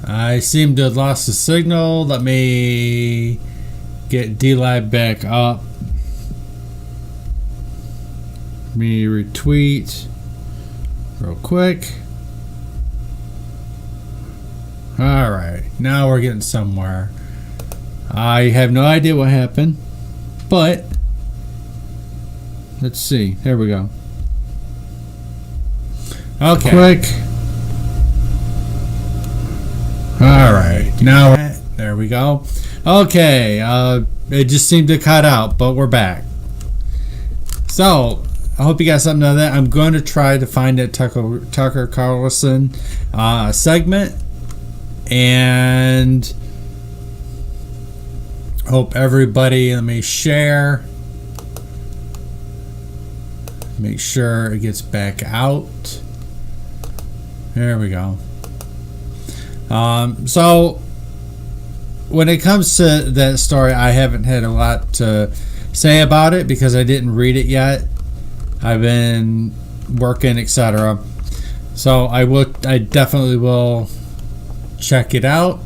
I seem to have lost the signal. Let me get D-Live back up. Let me retweet real quick. Alright, now we're getting somewhere. I have no idea what happened, but let's see. There we go. Okay. Quick. Alright, now there we go. Okay, it just seemed to cut out, but we're back. So, I hope you got something out of that. I'm going to try to find that Tucker Carlson segment, and hope everybody, let me share, make sure it gets back out. There we go. So when it comes to that story, I haven't had a lot to say about it because I didn't read it yet. I've been working, etc. So I definitely will check it out.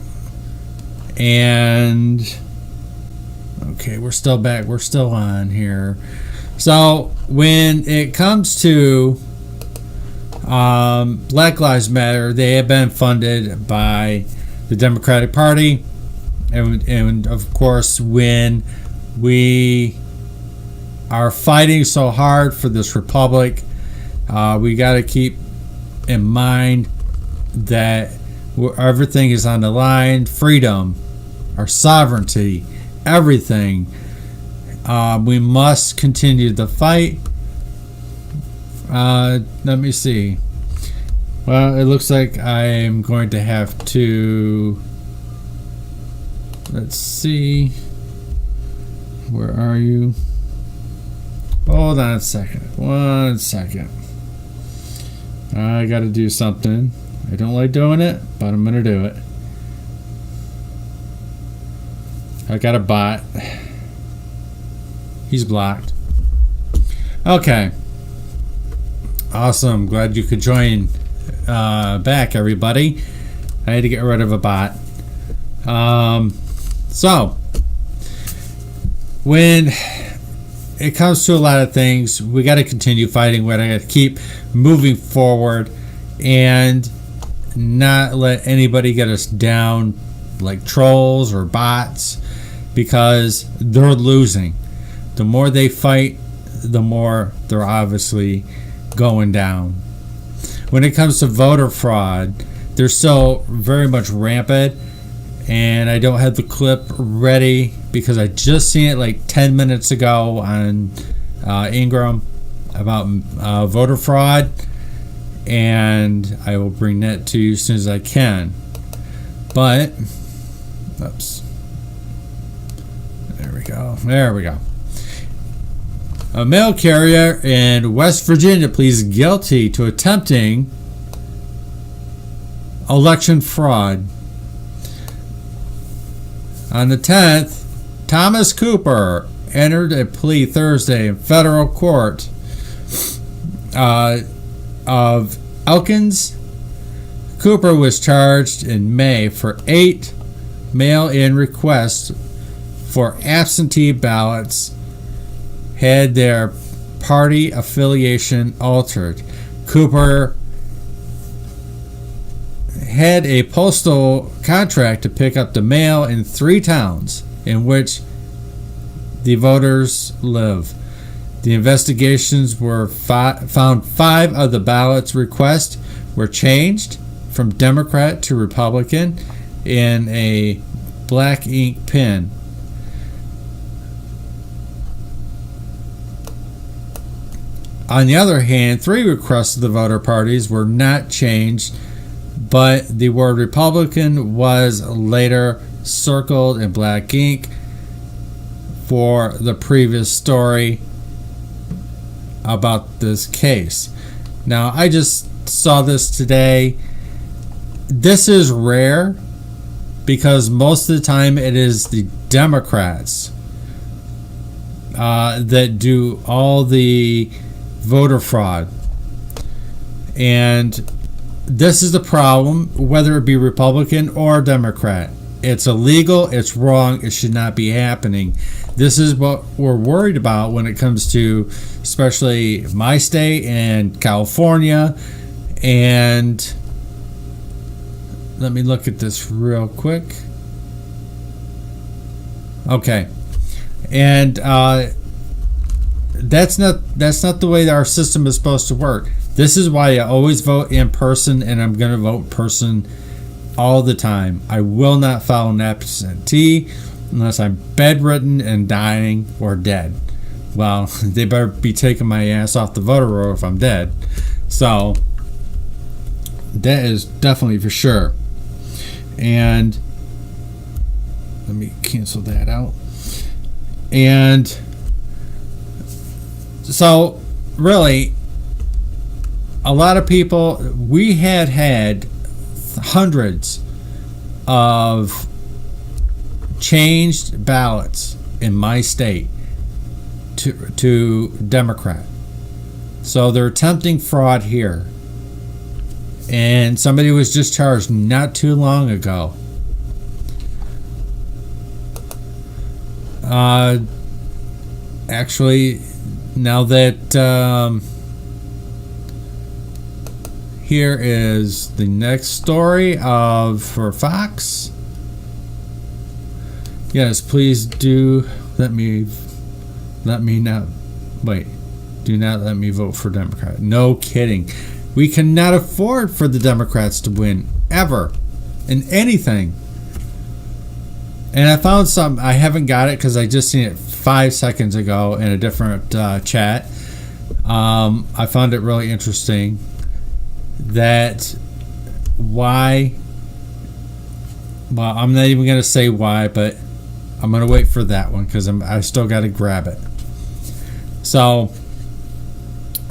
And okay, we're still back. We're still on here. So when it comes to Black Lives Matter, they have been funded by the Democratic Party, and of course, when we are fighting so hard for this republic, we got to keep in mind that everything is on the line. Freedom, our sovereignty, everything. We must continue the fight. Let me see. Well, it looks like I'm going to have to, let's see, where are you? Hold on a second. 1 second. I gotta do something. I don't like doing it, but I'm gonna do it. I got a bot. He's blocked. Okay. Awesome. Glad you could join back, everybody. I had to get rid of a bot. So, when it comes to a lot of things, we got to continue fighting. We got to keep moving forward and not let anybody get us down like trolls or bots, because they're losing. The more they fight, the more they're obviously going down. When it comes to voter fraud, they're still very much rampant, and I don't have the clip ready because I just seen it like 10 minutes ago on Ingram about voter fraud, and I will bring that to you as soon as I can. But oops, there we go. A mail carrier in West Virginia pleads guilty to attempting election fraud. On the 10th, Thomas Cooper entered a plea Thursday in federal court of Elkins. Cooper was charged in May for 8 mail-in requests for absentee ballots had their party affiliation altered. Cooper had a postal contract to pick up the mail in 3 towns in which the voters live. The investigations were found 5 of the ballots requests were changed from Democrat to Republican in a black ink pen. On the other hand, 3 requests of the voter parties were not changed, but the word Republican was later circled in black ink for the previous story about this case. Now, I just saw this today. This is rare because most of the time it is the Democrats that do all the voter fraud. And this is the problem, whether it be Republican or Democrat. It's illegal, it's wrong, it should not be happening. This is what we're worried about when it comes to especially my state and California. And let me look at this real quick. Okay. And that's not the way that our system is supposed to work. This is why I always vote in person, and I'm going to vote in person all the time. I will not file an absentee unless I'm bedridden and dying or dead. Well, they better be taking my ass off the voter roll if I'm dead. So that is definitely for sure. And let me cancel that out. And so really, a lot of people, we had hundreds of changed ballots in my state to Democrat. So they're attempting fraud here. And somebody was just charged not too long ago. Actually, now that here is the next story for Fox. Yes, please do let me not wait. Do not let me vote for Democrat. No kidding. We cannot afford for the Democrats to win ever in anything. And I found something. I haven't got it because I just seen it 5 seconds ago in a different chat. I found it really interesting that why. Well, I'm not even going to say why, but I'm going to wait for that one because I still got to grab it. So,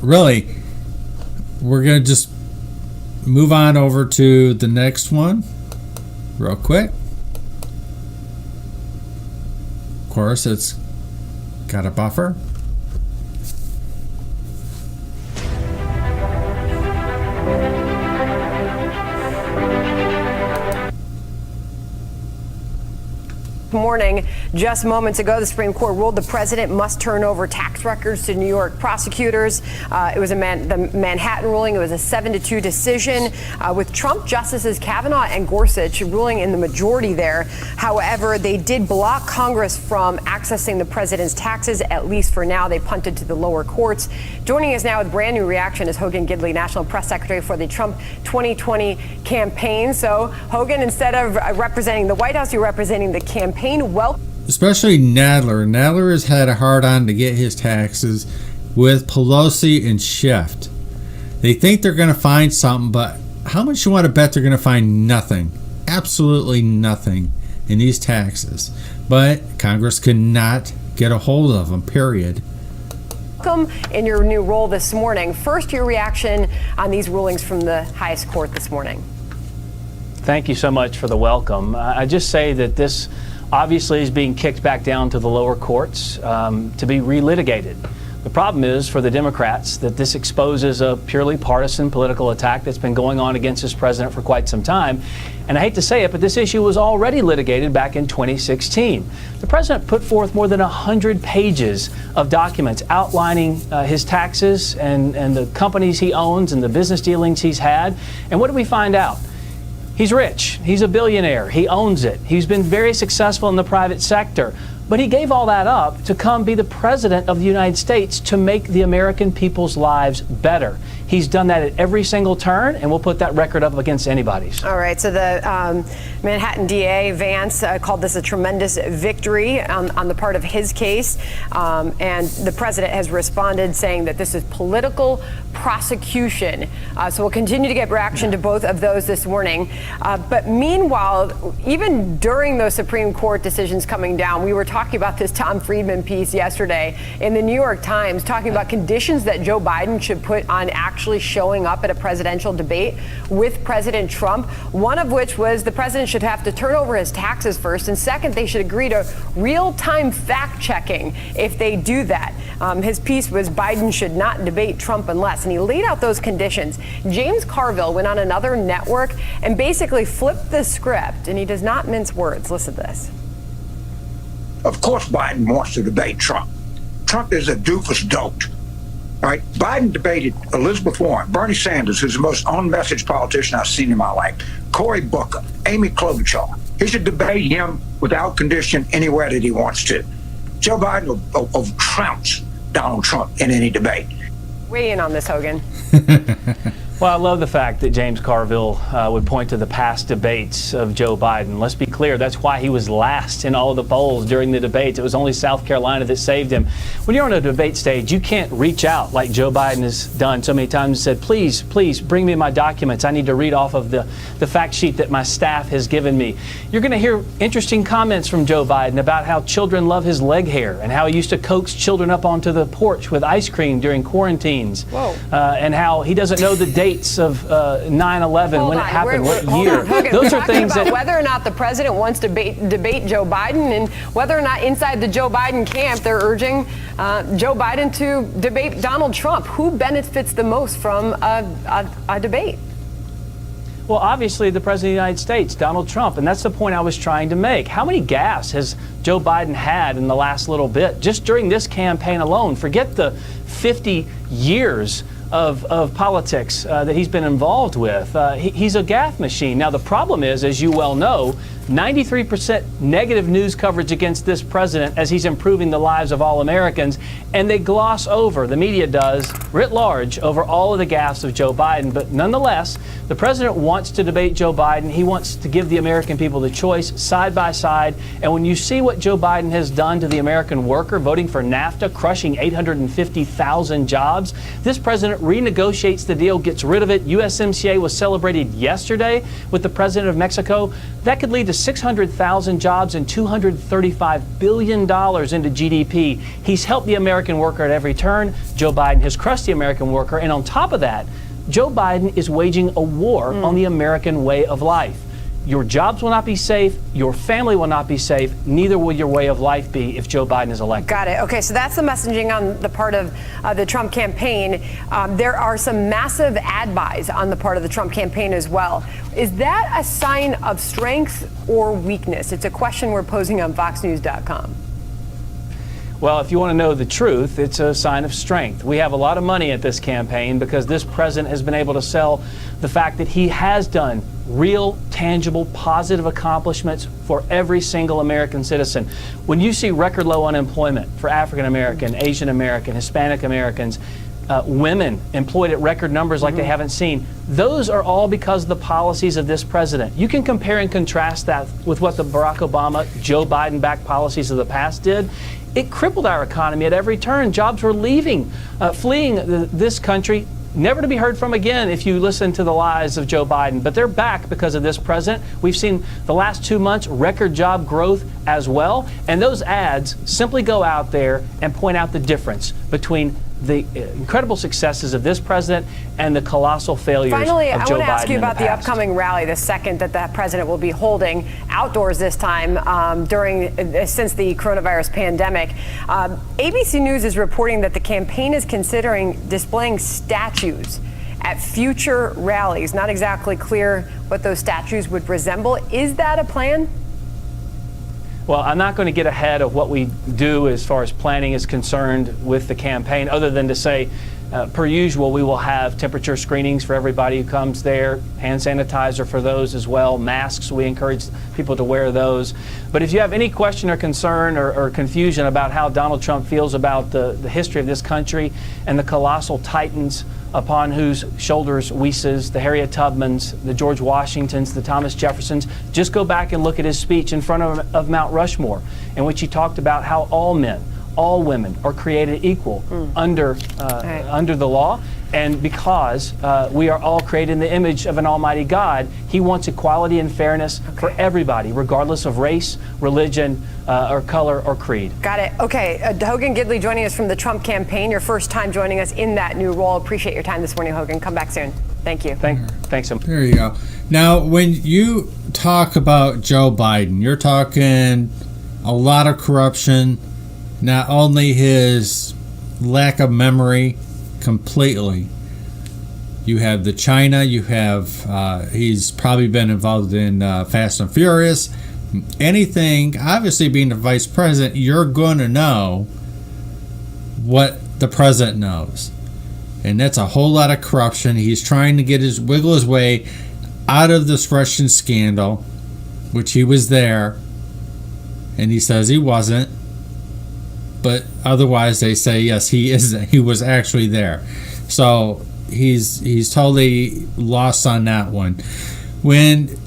really, we're going to just move on over to the next one real quick. Of course, it's got a buffer. Morning. Just moments ago, the Supreme Court ruled the president must turn over tax records to New York prosecutors. It was the Manhattan ruling. It was a 7-2 decision with Trump Justices Kavanaugh and Gorsuch ruling in the majority there. However, they did block Congress from accessing the president's taxes, at least for now. They punted to the lower courts. Joining us now with brand new reaction is Hogan Gidley, National Press Secretary for the Trump 2020 campaign. So, Hogan, instead of representing the White House, you're representing the campaign. Well, especially Nadler. Nadler has had a hard on to get his taxes with Pelosi and Schiff. They think they're going to find something, but how much you want to bet they're going to find nothing? Absolutely nothing in these taxes. But Congress cannot get a hold of them, period. Welcome in your new role this morning. First, your reaction on these rulings from the highest court this morning. Thank you so much for the welcome. I just say that this obviously is being kicked back down to the lower courts to be relitigated. The problem is for the Democrats that this exposes a purely partisan political attack that's been going on against this president for quite some time. And I hate to say it, but this issue was already litigated back in 2016. The president put forth more than 100 pages of documents outlining his taxes and the companies he owns and the business dealings he's had. And what did we find out? He's rich. He's a billionaire. He owns it. He's been very successful in the private sector. But he gave all that up to come be the president of the United States to make the American people's lives better. He's done that at every single turn, and we'll put that record up against anybody's. All right, so the Manhattan DA, Vance, called this a tremendous victory on the part of his case. And the president has responded saying that this is political prosecution. So we'll continue to get reaction to both of those this morning. But meanwhile, even during those Supreme Court decisions coming down, we were talking about this Tom Friedman piece yesterday in the New York Times, talking about conditions that Joe Biden should put on actual actually showing up at a presidential debate with President Trump, one of which was the president should have to turn over his taxes first, and second, they should agree to real-time fact-checking if they do that. His piece was Biden should not debate Trump unless, and he laid out those conditions. James Carville went on another network and basically flipped the script, and he does not mince words. Listen to this. Of course Biden wants to debate Trump. Trump is a doofus dolt. All right, Biden debated Elizabeth Warren, Bernie Sanders, who's the most on-message politician I've seen in my life, Cory Booker, Amy Klobuchar. He should debate him without condition anywhere that he wants to. Joe Biden will trounce Donald Trump in any debate. Weigh in on this, Hogan. Well, I love the fact that James Carville would point to the past debates of Joe Biden. Let's be clear, that's why he was last in all of the polls during the debates. It was only South Carolina that saved him. When you're on a debate stage, you can't reach out like Joe Biden has done so many times and said, please, please bring me my documents. I need to read off of the fact sheet that my staff has given me. You're going to hear interesting comments from Joe Biden about how children love his leg hair and how he used to coax children up onto the porch with ice cream during quarantines. Whoa. And how he doesn't know the dates of 9/11, when it happened, what year. Those are things about whether or not the president wants to debate Joe Biden, and whether or not inside the Joe Biden camp they're urging Joe Biden to debate Donald Trump. Who benefits the most from a debate? Well, obviously, the President of the United States, Donald Trump, and that's the point I was trying to make. How many gaffes has Joe Biden had in the last little bit, just during this campaign alone? Forget the 50 years of politics that he's been involved with. He's a gaffe machine. Now, the problem is, as you well know, 93% negative news coverage against this president as he's improving the lives of all Americans, and they gloss over, the media does, writ large, over all of the gaffes of Joe Biden. But nonetheless, the president wants to debate Joe Biden. He wants to give the American people the choice side by side. And when you see what Joe Biden has done to the American worker, voting for NAFTA, crushing 850,000 jobs, this president renegotiates the deal, gets rid of it. USMCA was celebrated yesterday with the president of Mexico. That could lead to 600,000 jobs and $235 billion into GDP. He's helped the American worker at every turn. Joe Biden has crushed the American worker. And on top of that, Joe Biden is waging a war on the American way of life. Your jobs will not be safe. Your family will not be safe. Neither will your way of life be if Joe Biden is elected. Got it. Okay, so that's the messaging on the part of the Trump campaign. There are some massive ad buys on the part of the Trump campaign as well. Is that a sign of strength or weakness? It's a question we're posing on FoxNews.com. Well, if you want to know the truth, it's a sign of strength. We have a lot of money at this campaign because this president has been able to sell the fact that he has done real, tangible, positive accomplishments for every single American citizen. When you see record low unemployment for African American, Asian American, Hispanic Americans, women employed at record numbers like they haven't seen, those are all because of the policies of this president. You can compare and contrast that with what the Barack Obama, Joe Biden-backed policies of the past did. It crippled our economy at every turn. Jobs were leaving, fleeing this country, never to be heard from again if you listen to the lies of Joe Biden. But they're back because of this president. We've seen the last 2 months record job growth as well. And those ads simply go out there and point out the difference between the incredible successes of this president and the colossal failures of Joe Biden. Finally, I want to ask you about the upcoming rally, the second that the president will be holding outdoors this time since the coronavirus pandemic. ABC News is reporting that the campaign is considering displaying statues at future rallies. Not exactly clear what those statues would resemble. Is that a plan? Well, I'm not going to get ahead of what we do as far as planning is concerned with the campaign, other than to say, per usual, we will have temperature screenings for everybody who comes there, hand sanitizer for those as well, masks, we encourage people to wear those. But if you have any question or concern or confusion about how Donald Trump feels about the history of this country and the colossal titans upon whose shoulders we sit, the Harriet Tubmans, the George Washingtons, the Thomas Jeffersons, just go back and look at his speech in front of Mount Rushmore, in which he talked about how all men, all women are created equal under the law. And because we are all created in the image of an almighty God, he wants equality and fairness for everybody, regardless of race, religion, or color or creed. Got it. Okay. Hogan Gidley joining us from the Trump campaign. Your first time joining us in that new role. Appreciate your time this morning, Hogan. Come back soon. Thank you. Thanks so much. There you go. Now, when you talk about Joe Biden, you're talking a lot of corruption, not only his lack of memory completely. You have the China, you have, he's probably been involved in Fast and Furious. Anything, obviously being the vice president, you're going to know what the president knows. And that's a whole lot of corruption. He's trying to wiggle his way out of this Russian scandal, which he was there, and he says he wasn't. But otherwise, they say yes, he is. He was actually there. So he's totally lost on that one. When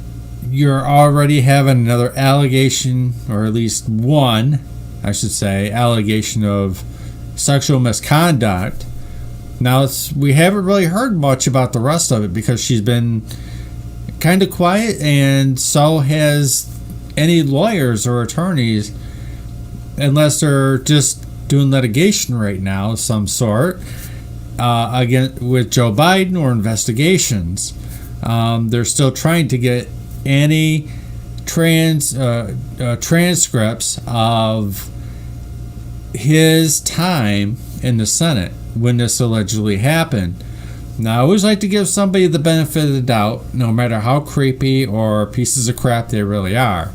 you're already having another allegation, or at least one, I should say, allegation of sexual misconduct. Now, we haven't really heard much about the rest of it because she's been kind of quiet, and so has any lawyers or attorneys, unless they're just doing litigation right now of some sort, again with Joe Biden or investigations. They're still trying to get any transcripts of his time in the Senate when this allegedly happened. Now, I always like to give somebody the benefit of the doubt, no matter how creepy or pieces of crap they really are.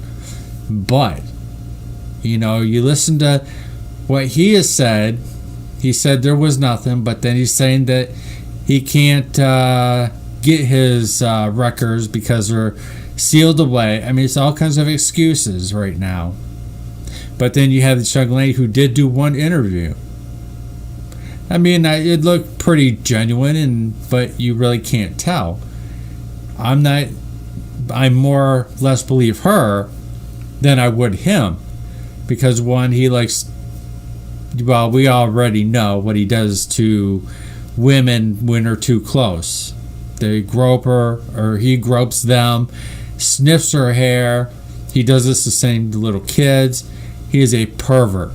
But, you know, you listen to what he has said. He said there was nothing, but then he's saying that he can't get his records because they're sealed away. I mean, it's all kinds of excuses right now. But then you have this young lady who did do one interview. I mean, it looked pretty genuine, but you really can't tell. I more or less believe her than I would him, because one, he likes, well, we already know what he does to women when they're too close. They grope her, or he gropes them, sniffs her hair. He does this the same to little kids. He is a pervert.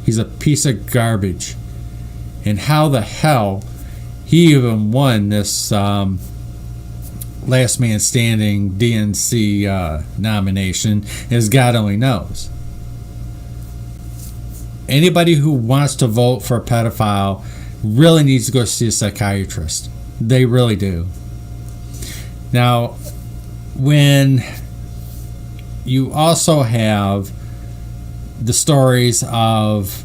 He's a piece of garbage. And how the hell he even won this Last Man Standing DNC nomination is God only knows. Anybody who wants to vote for a pedophile really needs to go see a psychiatrist. They really do. Now, when you also have the stories of,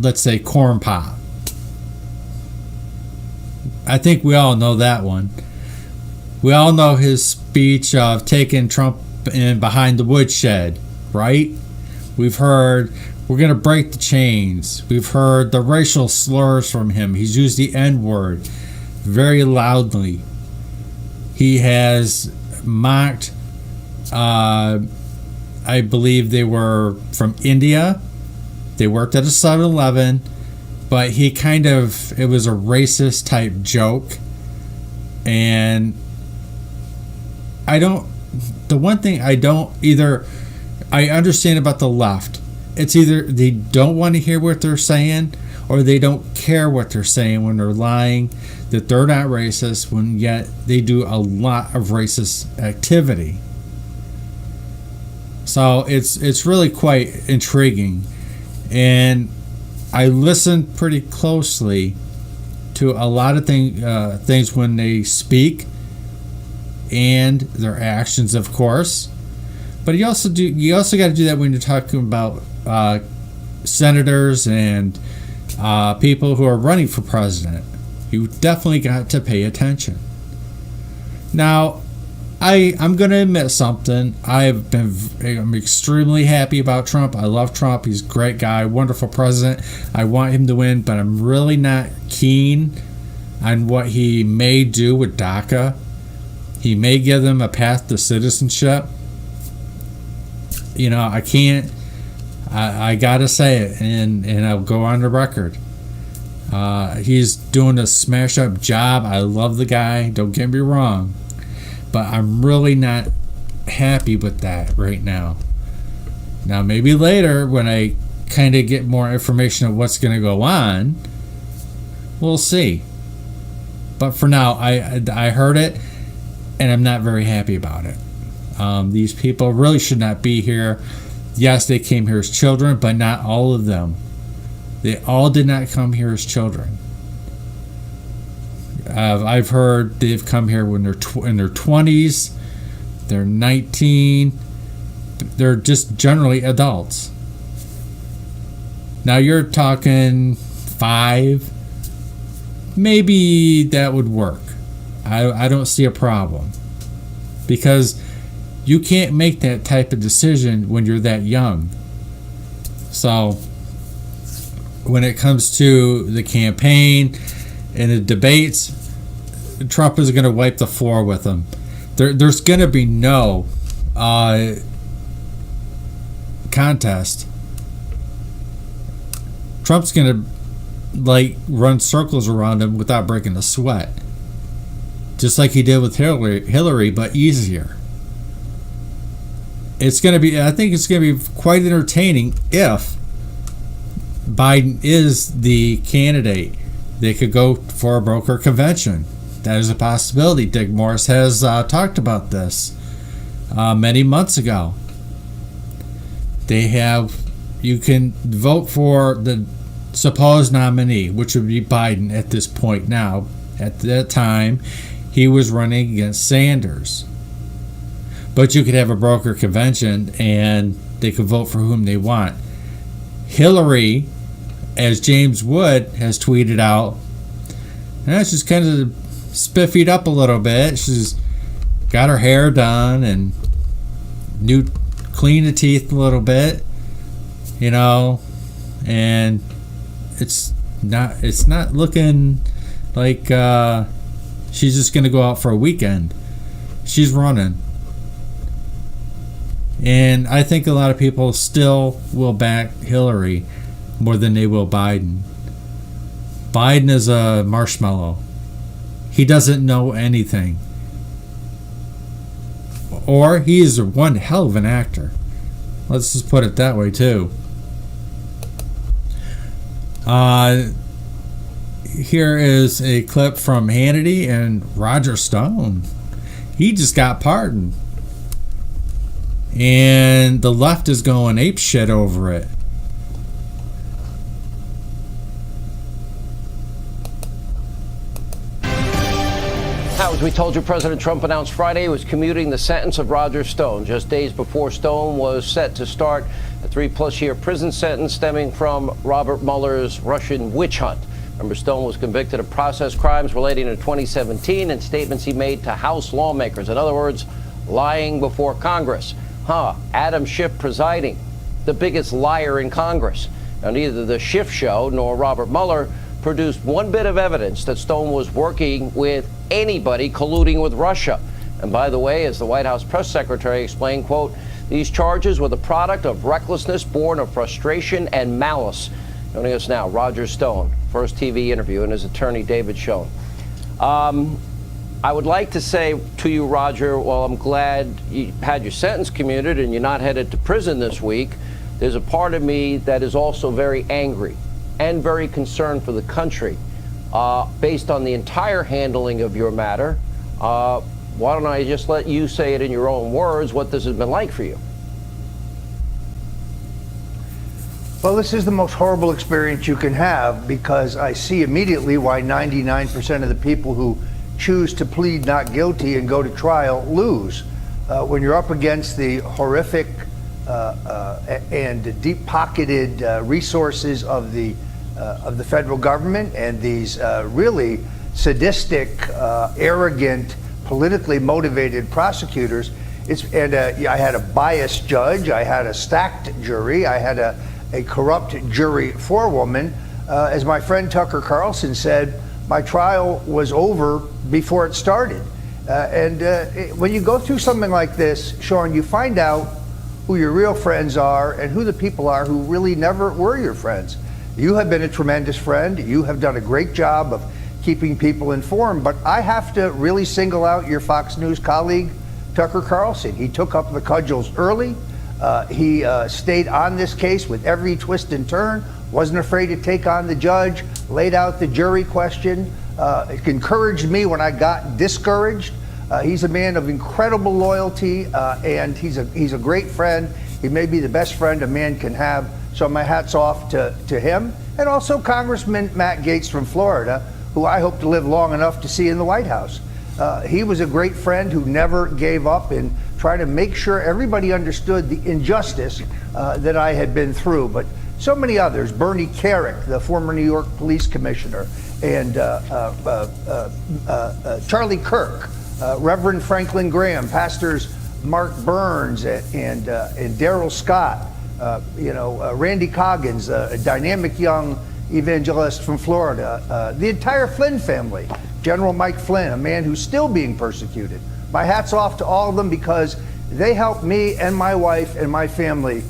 let's say, Corn Pop. I think we all know that one. We all know his speech of taking Trump in behind the woodshed, right? We've heard, we're going to break the chains. We've heard the racial slurs from him. He's used the N-word very loudly. He has mocked, I believe they were from India. They worked at a 7-Eleven, but it was a racist type joke. And the one thing I understand about the left, it's either they don't want to hear what they're saying, or they don't care what they're saying when they're lying, that they're not racist, when yet they do a lot of racist activity. So it's really quite intriguing. And I listen pretty closely to a lot of things when they speak, and their actions, of course. But you also got to do that when you're talking about senators and people who are running for president. You definitely got to pay attention. Now, I'm going to admit something. I'm extremely happy about Trump. I love Trump. He's a great guy, wonderful president. I want him to win, but I'm really not keen on what he may do with DACA. He may give them a path to citizenship. You know, I can't. I gotta say it, and I'll go on the record. He's doing a smash up job. I love the guy, don't get me wrong, but I'm really not happy with that right now. Now maybe later when I kind of get more information of what's going to go on, we'll see. But for now, I heard it and I'm not very happy about it. These people really should not be here. Yes, they came here as children, but not all of them. They all did not come here as children. I've heard they've come here when they're in their 20s, they're 19, they're just generally adults. Now you're talking 5, maybe that would work. I don't see a problem. Because you can't make that type of decision when you're that young. So when it comes to the campaign and the debates, Trump is going to wipe the floor with them. There's going to be no contest. Trump's going to run circles around him without breaking a sweat, just like he did with Hillary, but easier. It's going to be. I think it's going to be quite entertaining if Biden is the candidate. They could go for a broker convention. That is a possibility. Dick Morris has talked about this many months ago. You can vote for the supposed nominee, which would be Biden at this point now. At that time, he was running against Sanders. But you could have a broker convention and they could vote for whom they want. Hillary, as James Wood has tweeted out, she's kind of spiffied up a little bit. She's got her hair done and cleaned the teeth a little bit, and it's not looking like she's just going to go out for a weekend. She's running. And I think a lot of people still will back Hillary more than they will Biden. Biden is a marshmallow. He doesn't know anything. Or he is one hell of an actor. Let's just put it that way, too. Here is a clip from Hannity and Roger Stone. He just got pardoned. And the left is going apeshit over it. Now, as we told you, President Trump announced Friday he was commuting the sentence of Roger Stone, just days before Stone was set to start a 3+ year prison sentence stemming from Robert Mueller's Russian witch hunt. Remember, Stone was convicted of process crimes relating to 2017 and statements he made to House lawmakers. In other words, lying before Congress. Adam Schiff presiding, the biggest liar in Congress. Now, neither the Schiff show nor Robert Mueller produced one bit of evidence that Stone was working with anybody colluding with Russia. And by the way, as the White House press secretary explained, quote, these charges were the product of recklessness born of frustration and malice. Joining us now, Roger Stone, first TV interview, and his attorney, David Schoen. I would like to say to you, Roger, well, I'm glad you had your sentence commuted and you're not headed to prison this week. There's a part of me that is also very angry and very concerned for the country based on the entire handling of your matter. Why don't I just let you say it in your own words, what this has been like for you? Well, this is the most horrible experience you can have, because I see immediately why 99% of the people who choose to plead not guilty and go to trial lose. When you're up against the horrific and deep-pocketed resources of the federal government and these really sadistic, arrogant, politically motivated prosecutors, I had a biased judge, I had a stacked jury, I had a corrupt jury forewoman. As my friend Tucker Carlson said, my trial was over before it started. When you go through something like this, Sean, you find out who your real friends are and who the people are who really never were your friends. You have been a tremendous friend. You have done a great job of keeping people informed, but I have to really single out your Fox News colleague, Tucker Carlson. He took up the cudgels early. He stayed on this case with every twist and turn, wasn't afraid to take on the judge, laid out the jury question, encouraged me when I got discouraged. He's a man of incredible loyalty, and he's a great friend. He may be the best friend a man can have. So my hat's off to him, and also Congressman Matt Gaetz from Florida, who I hope to live long enough to see in the White House. He was a great friend who never gave up in trying to make sure everybody understood the injustice that I had been through. But so many others, Bernie Carrick, the former New York police commissioner, and Charlie Kirk, Reverend Franklin Graham, pastors Mark Burns and Daryl Scott, Randy Coggins, a dynamic young evangelist from Florida, the entire Flynn family, General Mike Flynn, a man who's still being persecuted. My hat's off to all of them because they helped me and my wife and my family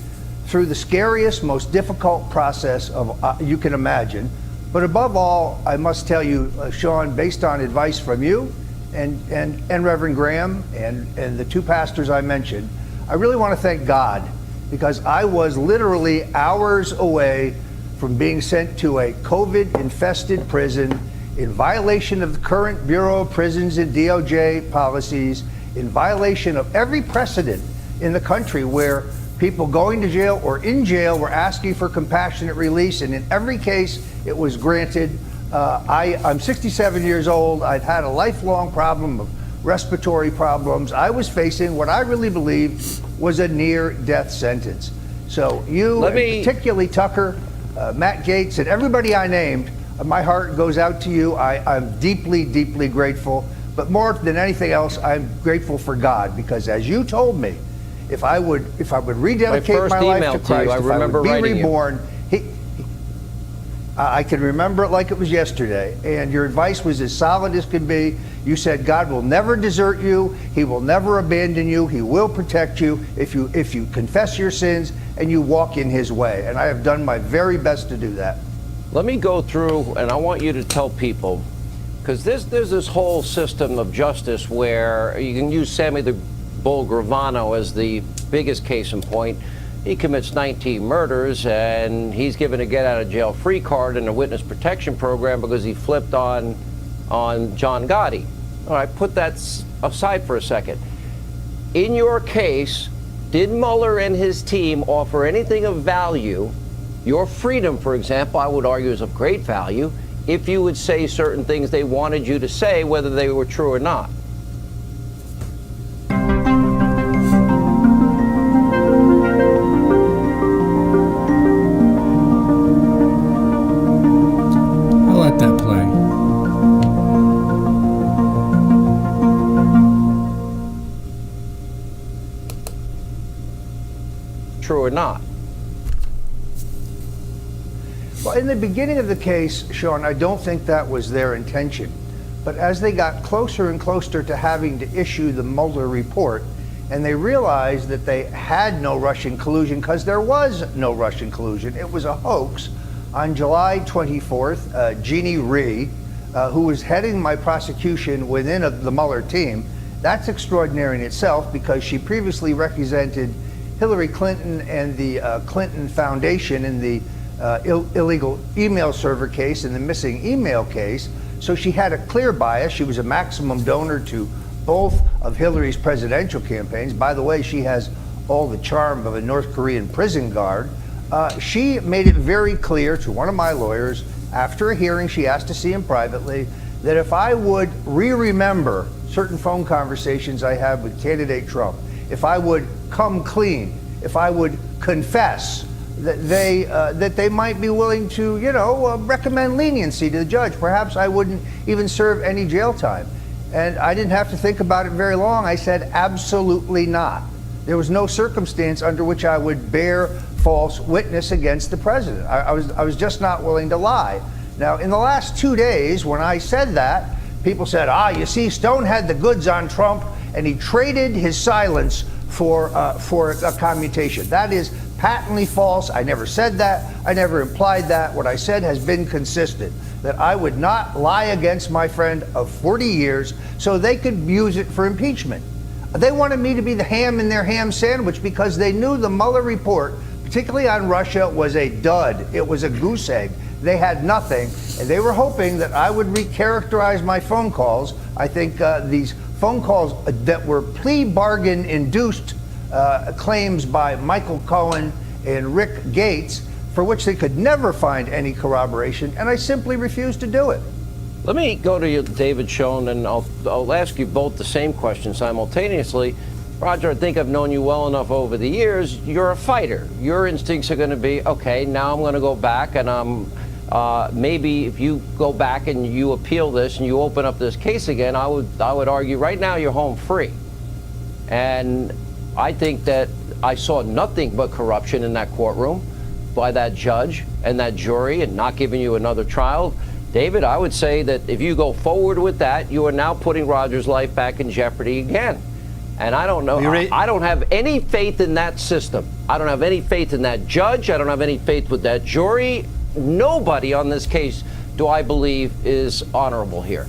through the scariest, most difficult process of you can imagine. But above all, I must tell you, Sean, based on advice from you and Reverend Graham and the two pastors I mentioned, I really want to thank God, because I was literally hours away from being sent to a COVID-infested prison in violation of the current Bureau of Prisons and DOJ policies, in violation of every precedent in the country where people going to jail or in jail were asking for compassionate release, and in every case it was granted. I'm 67 years old. I've had a lifelong problem of respiratory problems. I was facing what I really believed was a near-death sentence. So you, particularly Tucker, Matt Gaetz, and everybody I named, my heart goes out to you. I'm deeply, deeply grateful. But more than anything else, I'm grateful for God, because as you told me, if I would rededicate my life to Christ, if I would be reborn, I can remember it like it was yesterday. And your advice was as solid as could be. You said God will never desert you. He will never abandon you. He will protect you if you confess your sins and you walk in his way. And I have done my very best to do that. Let me go through, and I want you to tell people, because there's this whole system of justice where you can use Sammy the Bull Gravano as the biggest case in point. He commits 19 murders, and he's given a get-out-of-jail-free card in a witness protection program because he flipped on John Gotti. All right, put that aside for a second. In your case, did Mueller and his team offer anything of value? Your freedom, for example, I would argue is of great value if you would say certain things they wanted you to say, whether they were true or not. True or not? Well, in the beginning of the case, Sean, I don't think that was their intention. But as they got closer and closer to having to issue the Mueller report, and they realized that they had no Russian collusion, because there was no Russian collusion, it was a hoax. On July 24th, Jeannie Rhee, who was heading my prosecution within the Mueller team, that's extraordinary in itself, because she previously represented Hillary Clinton and the Clinton Foundation in the illegal email server case and the missing email case. So she had a clear bias. She was a maximum donor to both of Hillary's presidential campaigns. By the way, she has all the charm of a North Korean prison guard. She made it very clear to one of my lawyers, after a hearing she asked to see him privately, that if I would remember certain phone conversations I had with candidate Trump, if I would come clean, if I would confess, that they might be willing to, recommend leniency to the judge. Perhaps I wouldn't even serve any jail time. And I didn't have to think about it very long. I said, absolutely not. There was no circumstance under which I would bear false witness against the president. I was just not willing to lie. Now, in the last 2 days, when I said that, people said, you see, Stone had the goods on Trump, and he traded his silence for a commutation. That is patently false. I never said that. I never implied that. What I said has been consistent, that I would not lie against my friend of 40 years so they could use it for impeachment. They wanted me to be the ham in their ham sandwich because they knew the Mueller report, particularly on Russia, was a dud. It was a goose egg. They had nothing, and they were hoping that I would recharacterize my phone calls. I think these phone calls that were plea bargain induced claims by Michael Cohen and Rick Gates, for which they could never find any corroboration, and I simply refused to do it. Let me go to you, David Schoen, and I'll ask you both the same question simultaneously. Roger, I think I've known you well enough over the years. You're a fighter. Your instincts are going to be, okay, now I'm going to go back and maybe if you go back and you appeal this and you open up this case again, I would argue right now you're home free. And I think that I saw nothing but corruption in that courtroom by that judge and that jury and not giving you another trial. David, I would say that if you go forward with that, you are now putting Roger's life back in jeopardy again. And I don't know. I don't have any faith in that system. I don't have any faith in that judge. I don't have any faith with that jury. Nobody on this case, do I believe, is honorable here.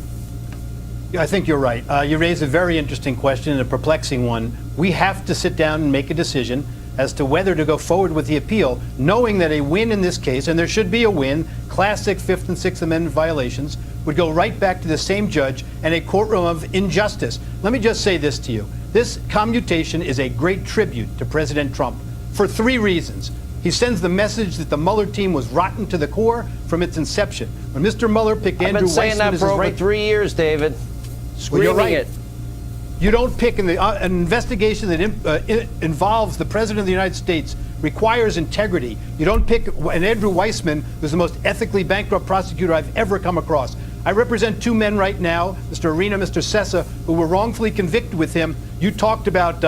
I think you're right. You raise a very interesting question and a perplexing one. We have to sit down and make a decision as to whether to go forward with the appeal, knowing that a win in this case, and there should be a win, classic Fifth and Sixth Amendment violations, would go right back to the same judge and a courtroom of injustice. Let me just say this to you. This commutation is a great tribute to President Trump for three reasons. He sends the message that the Mueller team was rotten to the core from its inception. When Mr. Mueller picked Andrew Weissman as his right... I've been saying that for over 3 years, David. Screaming you're right. it. You don't pick an investigation that involves the President of the United States requires integrity. You don't pick an Andrew Weissman, who's the most ethically bankrupt prosecutor I've ever come across. I represent two men right now, Mr. Arena, Mr. Sessa, who were wrongfully convicted with him. You talked about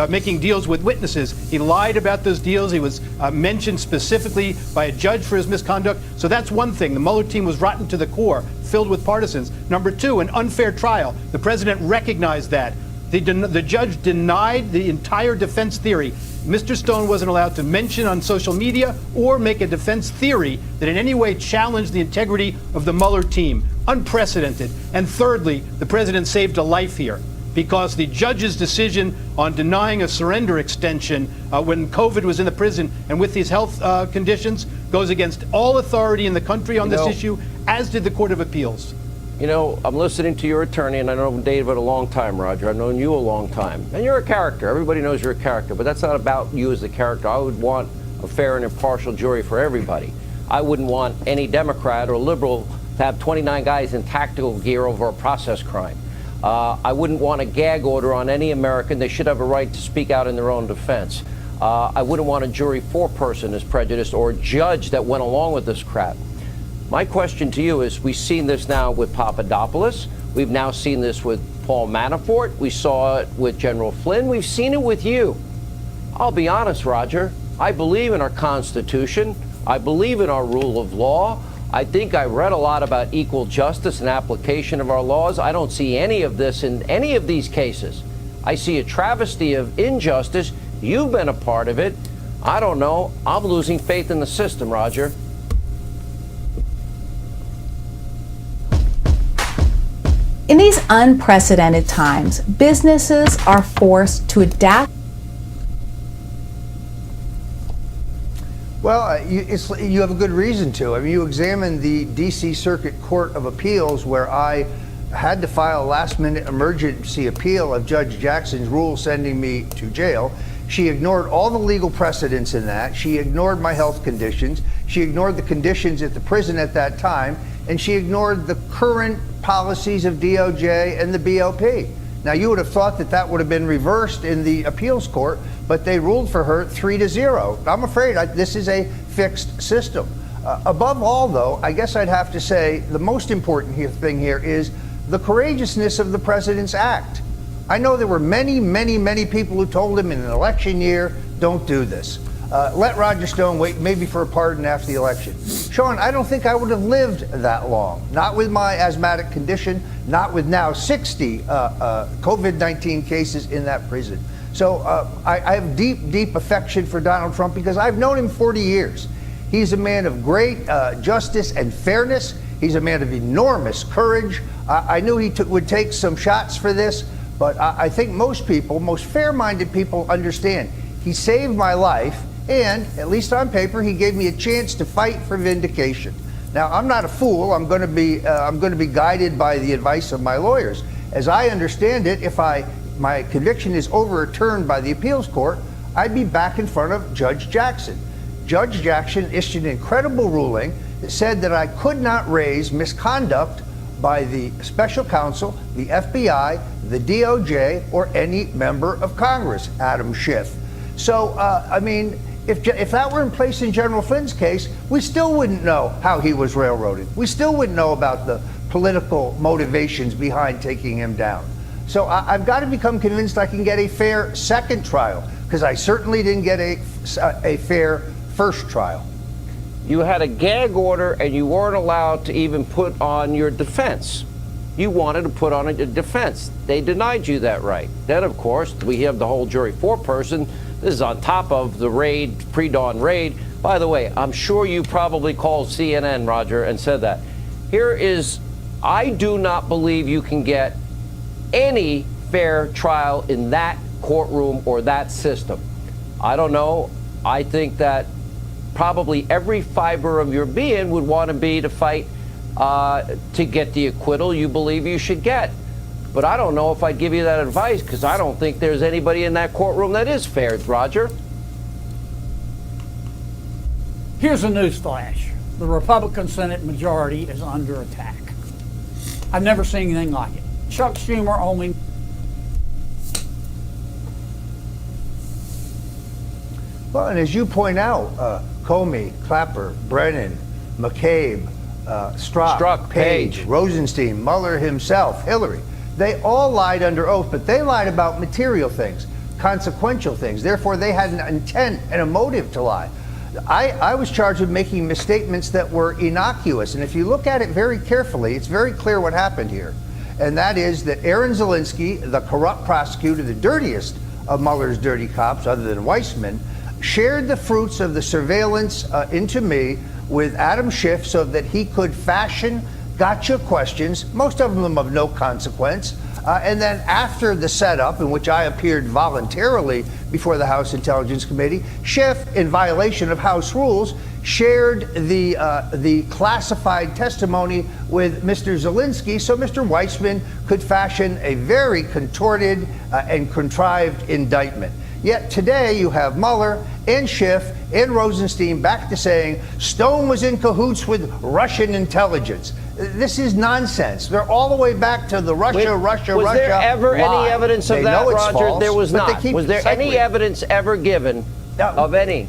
making deals with witnesses. He lied about those deals. He was mentioned specifically by a judge for his misconduct. So that's one thing. The Mueller team was rotten to the core, filled with partisans. Number two, an unfair trial. The president recognized that. The judge denied the entire defense theory. Mr. Stone wasn't allowed to mention on social media or make a defense theory that in any way challenged the integrity of the Mueller team. Unprecedented. And thirdly, the president saved a life here because the judge's decision on denying a surrender extension when COVID was in the prison and with these health conditions goes against all authority in the country on this issue, as did the Court of Appeals. You know, I'm listening to your attorney, and I know David a long time, Roger. I've known you a long time. And you're a character. Everybody knows you're a character. But that's not about you as the character. I would want a fair and impartial jury for everybody. I wouldn't want any Democrat or liberal to have 29 guys in tactical gear over a process crime. I wouldn't want a gag order on any American. They should have a right to speak out in their own defense. I wouldn't want a jury foreperson as prejudiced or a judge that went along with this crap. My question to you is, we've seen this now with Papadopoulos. We've now seen this with Paul Manafort. We saw it with General Flynn. We've seen it with you. I'll be honest, Roger. I believe in our Constitution. I believe in our rule of law. I think I read a lot about equal justice and application of our laws. I don't see any of this in any of these cases. I see a travesty of injustice. You've been a part of it. I don't know. I'm losing faith in the system, Roger. In these unprecedented times, businesses are forced to adapt. Well, you have a good reason to. I mean, you examine the D.C. Circuit Court of Appeals, where I had to file a last-minute emergency appeal of Judge Jackson's rule sending me to jail. She ignored all the legal precedents in that. She ignored my health conditions. She ignored the conditions at the prison at that time. And she ignored the current policies of DOJ and the BOP. Now, you would have thought that that would have been reversed in the appeals court, but they ruled for her 3-0. I'm afraid this is a fixed system. Above all, though, I guess I'd have to say the most important thing here is the courageousness of the president's act. I know there were many, many, many people who told him in an election year, don't do this. Let Roger Stone wait maybe for a pardon after the election. Sean, I don't think I would have lived that long. Not with my asthmatic condition, not with now 60 COVID-19 cases in that prison. So I have deep, deep affection for Donald Trump because I've known him 40 years. He's a man of great justice and fairness. He's a man of enormous courage. I knew he would take some shots for this, but I think most people, most fair-minded people, understand he saved my life, and at least on paper, he gave me a chance to fight for vindication. Now, I'm not a fool. I'm going to be guided by the advice of my lawyers. As I understand it, if my conviction is overturned by the appeals court, I'd be back in front of Judge Jackson. Judge Jackson issued an incredible ruling that said that I could not raise misconduct by the special counsel, the FBI, the DOJ, or any member of Congress, Adam Schiff. So, I mean, if that were in place in General Flynn's case, we still wouldn't know how he was railroaded. We still wouldn't know about the political motivations behind taking him down. So I've got to become convinced I can get a fair second trial, because I certainly didn't get a fair first trial. You had a gag order and you weren't allowed to even put on your defense. You wanted to put on a defense. They denied you that right. Then, of course, we have the whole jury foreperson. This is on top of the raid, pre-dawn raid. By the way, I'm sure you probably called CNN, Roger, and said that. I do not believe you can get any fair trial in that courtroom or that system. I don't know. I think that probably every fiber of your being would want to be to fight to get the acquittal you believe you should get. But I don't know if I'd give you that advice, because I don't think there's anybody in that courtroom that is fair, Roger. Here's a news flash. The Republican Senate majority is under attack. I've never seen anything like it. Chuck Schumer only. Well, and as you point out, Comey, Clapper, Brennan, McCabe, Strzok, Page, Rosenstein, Mueller himself, Hillary, they all lied under oath, but they lied about material things, consequential things. Therefore, they had an intent and a motive to lie. I was charged with making misstatements that were innocuous. And if you look at it very carefully, it's very clear what happened here. And that is that Aaron Zelinsky, the corrupt prosecutor, the dirtiest of Mueller's dirty cops, other than Weissman, shared the fruits of the surveillance into me with Adam Schiff so that he could fashion gotcha questions, most of them of no consequence. And then after the setup, in which I appeared voluntarily before the House Intelligence Committee, Schiff, in violation of House rules, shared the classified testimony with Mr. Zelinsky so Mr. Weissman could fashion a very contorted and contrived indictment. Yet today you have Mueller and Schiff and Rosenstein back to saying Stone was in cahoots with Russian intelligence. This is nonsense. They're all the way back to the Russia. Was there ever any evidence of that, Roger? False, there was not. Was there any evidence ever given of any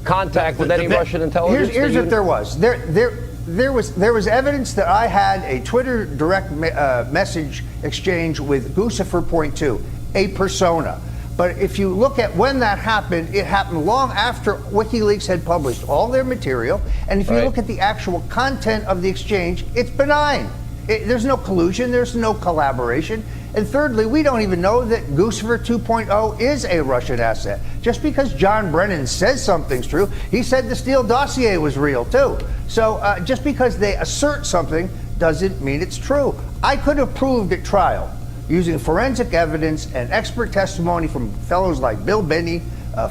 contact with any Russian intelligence? Here's what there was. There was evidence that I had a Twitter direct message exchange with Guccifer.2, a persona. But if you look at when that happened, it happened long after WikiLeaks had published all their material. And if you look at the actual content of the exchange, it's benign. There's no collusion. There's no collaboration. And thirdly, we don't even know that Guccifer 2.0 is a Russian asset. Just because John Brennan says something's true, he said the Steele dossier was real too. So just because they assert something doesn't mean it's true. I could have proved at trial, using forensic evidence and expert testimony from fellows like Bill Binney,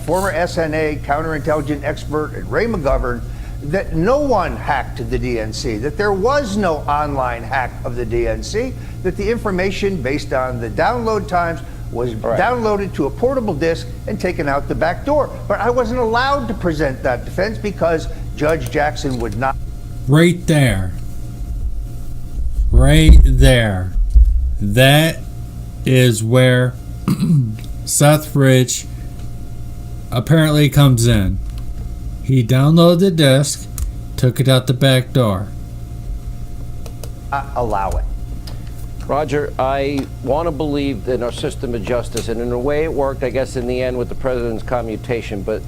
former SNA counterintelligence expert, and Ray McGovern, that no one hacked the DNC, that there was no online hack of the DNC, that the information based on the download times was downloaded to a portable disk and taken out the back door. But I wasn't allowed to present that defense because Judge Jackson would not. Right there. Right there. That is where Seth Rich apparently comes in. He downloaded the disk, took it out the back door. Allow it. Roger, I want to believe in our system of justice, and in a way it worked, I guess, in the end with the president's commutation, but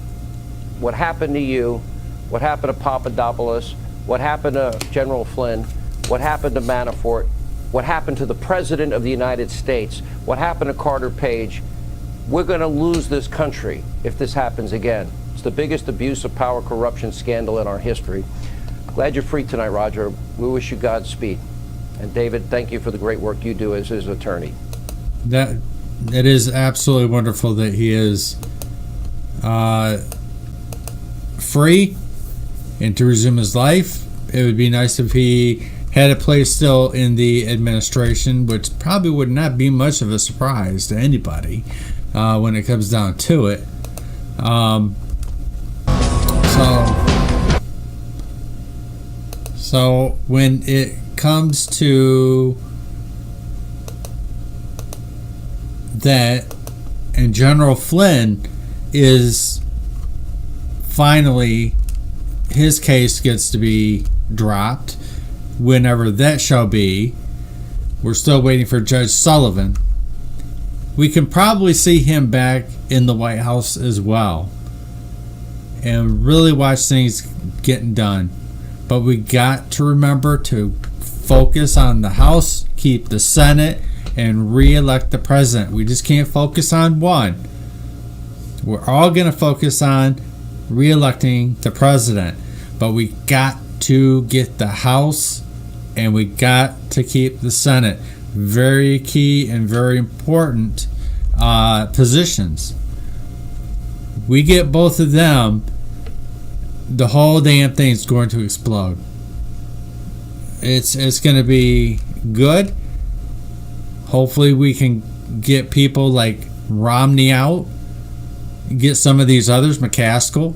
what happened to you, what happened to Papadopoulos, what happened to General Flynn, what happened to Manafort, what happened to the President of the United States, what happened to Carter Page. We're going to lose this country if this happens again. It's the biggest abuse of power corruption scandal in our history. Glad you're free tonight, Roger. We wish you Godspeed. And David, thank you for the great work you do as his attorney. That it is absolutely wonderful that he is free and to resume his life. It would be nice if he had a place still in the administration, which probably would not be much of a surprise to anybody when it comes down to it. So when it comes to that, and General Flynn is finally, his case gets to be dropped, whenever that shall be. We're still waiting for Judge Sullivan. We can probably see him back in the White House as well and really watch things getting done. But we got to remember to focus on the House, keep the Senate, and re-elect the president. We just can't focus on one. We're all going to focus on re-electing the president. But we got to get the House and we got to keep the Senate. Very key and very important positions. We get both of them, the whole damn thing's going to explode. It's going to be good. Hopefully we can get people like Romney out, get some of these others, McCaskill,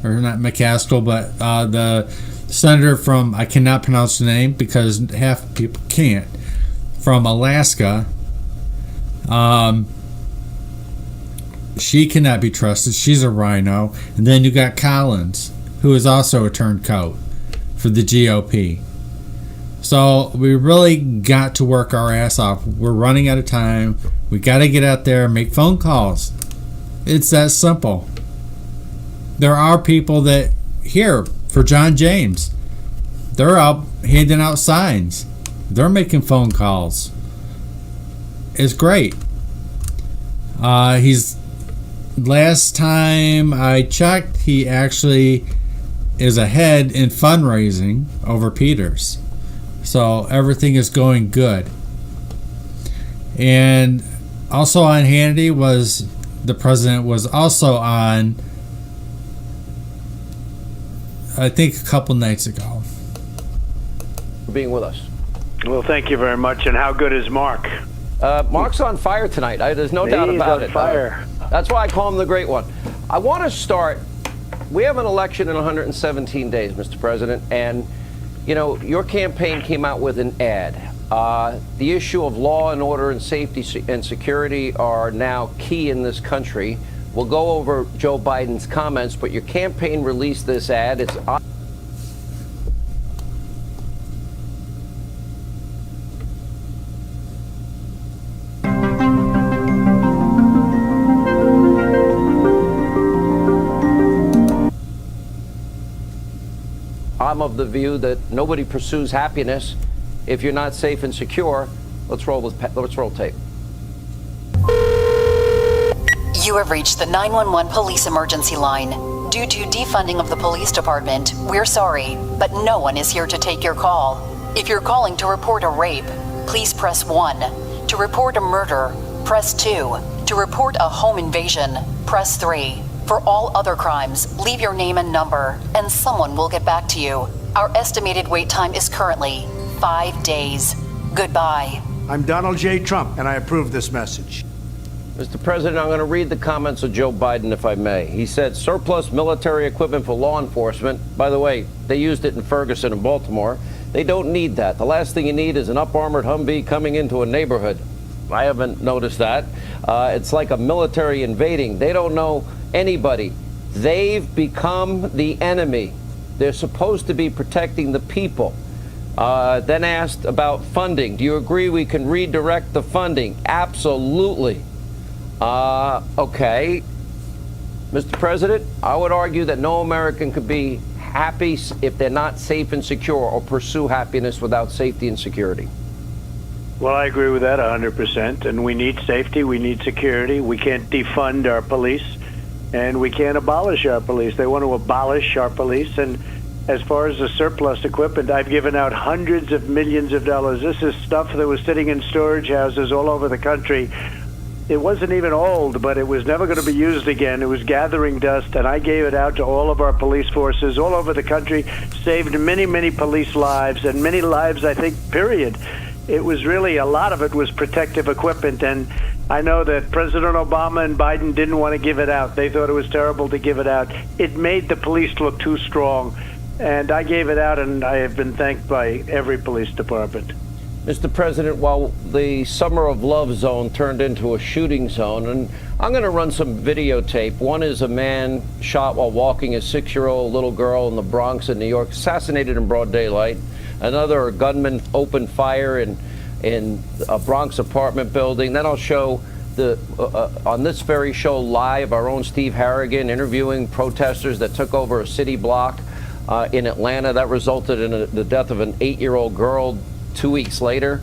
or not McCaskill, but the senator from, I cannot pronounce the name because half people can't, from Alaska. She cannot be trusted. She's a rhino. And then you got Collins, who is also a turncoat for the GOP. So we really got to work our ass off. We're running out of time. We got to get out there and make phone calls. It's that simple. There are people that, here, for John James, they're out handing out signs. They're making phone calls. It's great. Last time I checked, he actually is ahead in fundraising over Peters. So everything is going good. And also on Hannity was, the president was also on, I think a couple nights ago. For being with us. Well, thank you very much. And how good is Mark? Mark's on fire tonight. There's no doubt about it. He's on fire. That's why I call him the Great One. I want to start. We have an election in 117 days, Mr. President, and you know your campaign came out with an ad. The issue of law and order and safety and security are now key in this country. We'll go over Joe Biden's comments, but your campaign released this ad. It's I'm of the view that nobody pursues happiness if you're not safe and secure. Let's roll tape. You have reached the 911 police emergency line. Due to defunding of the police department, we're sorry, but no one is here to take your call. If you're calling to report a rape, please press 1. To report a murder, press 2. To report a home invasion, press 3. For all other crimes, leave your name and number, and someone will get back to you. Our estimated wait time is currently 5 days. Goodbye. I'm Donald J. Trump, and I approve this message. Mr. President, I'm going to read the comments of Joe Biden, if I may. He said, surplus military equipment for law enforcement. By the way, they used it in Ferguson and Baltimore. They don't need that. The last thing you need is an up-armored Humvee coming into a neighborhood. I haven't noticed that. It's like a military invading. They don't know anybody. They've become the enemy. They're supposed to be protecting the people. Then asked about funding. Do you agree we can redirect the funding? Absolutely. Okay. Mr. President, I would argue that no American could be happy if they're not safe and secure, or pursue happiness without safety and security. Well, I agree with that 100%. And we need safety. We need security. We can't defund our police, and we can't abolish our police. They want to abolish our police. And as far as the surplus equipment, I've given out hundreds of millions of dollars. This is stuff that was sitting in storage houses all over the country. It wasn't even old, but it was never going to be used again. It was gathering dust, and I gave it out to all of our police forces all over the country, saved many, many police lives, and many lives, I think, period. It was really, a lot of it was protective equipment, and I know that President Obama and Biden didn't want to give it out. They thought it was terrible to give it out. It made the police look too strong, and I gave it out, and I have been thanked by every police department. Mr. President, while the Summer of Love zone turned into a shooting zone, and I'm going to run some videotape. One is a man shot while walking a 6-year-old little girl in the Bronx in New York, assassinated in broad daylight. Another, a gunman opened fire in a Bronx apartment building. Then I'll show on this very show live, our own Steve Harrigan interviewing protesters that took over a city block in Atlanta. That resulted in the death of an 8-year-old girl 2 weeks later.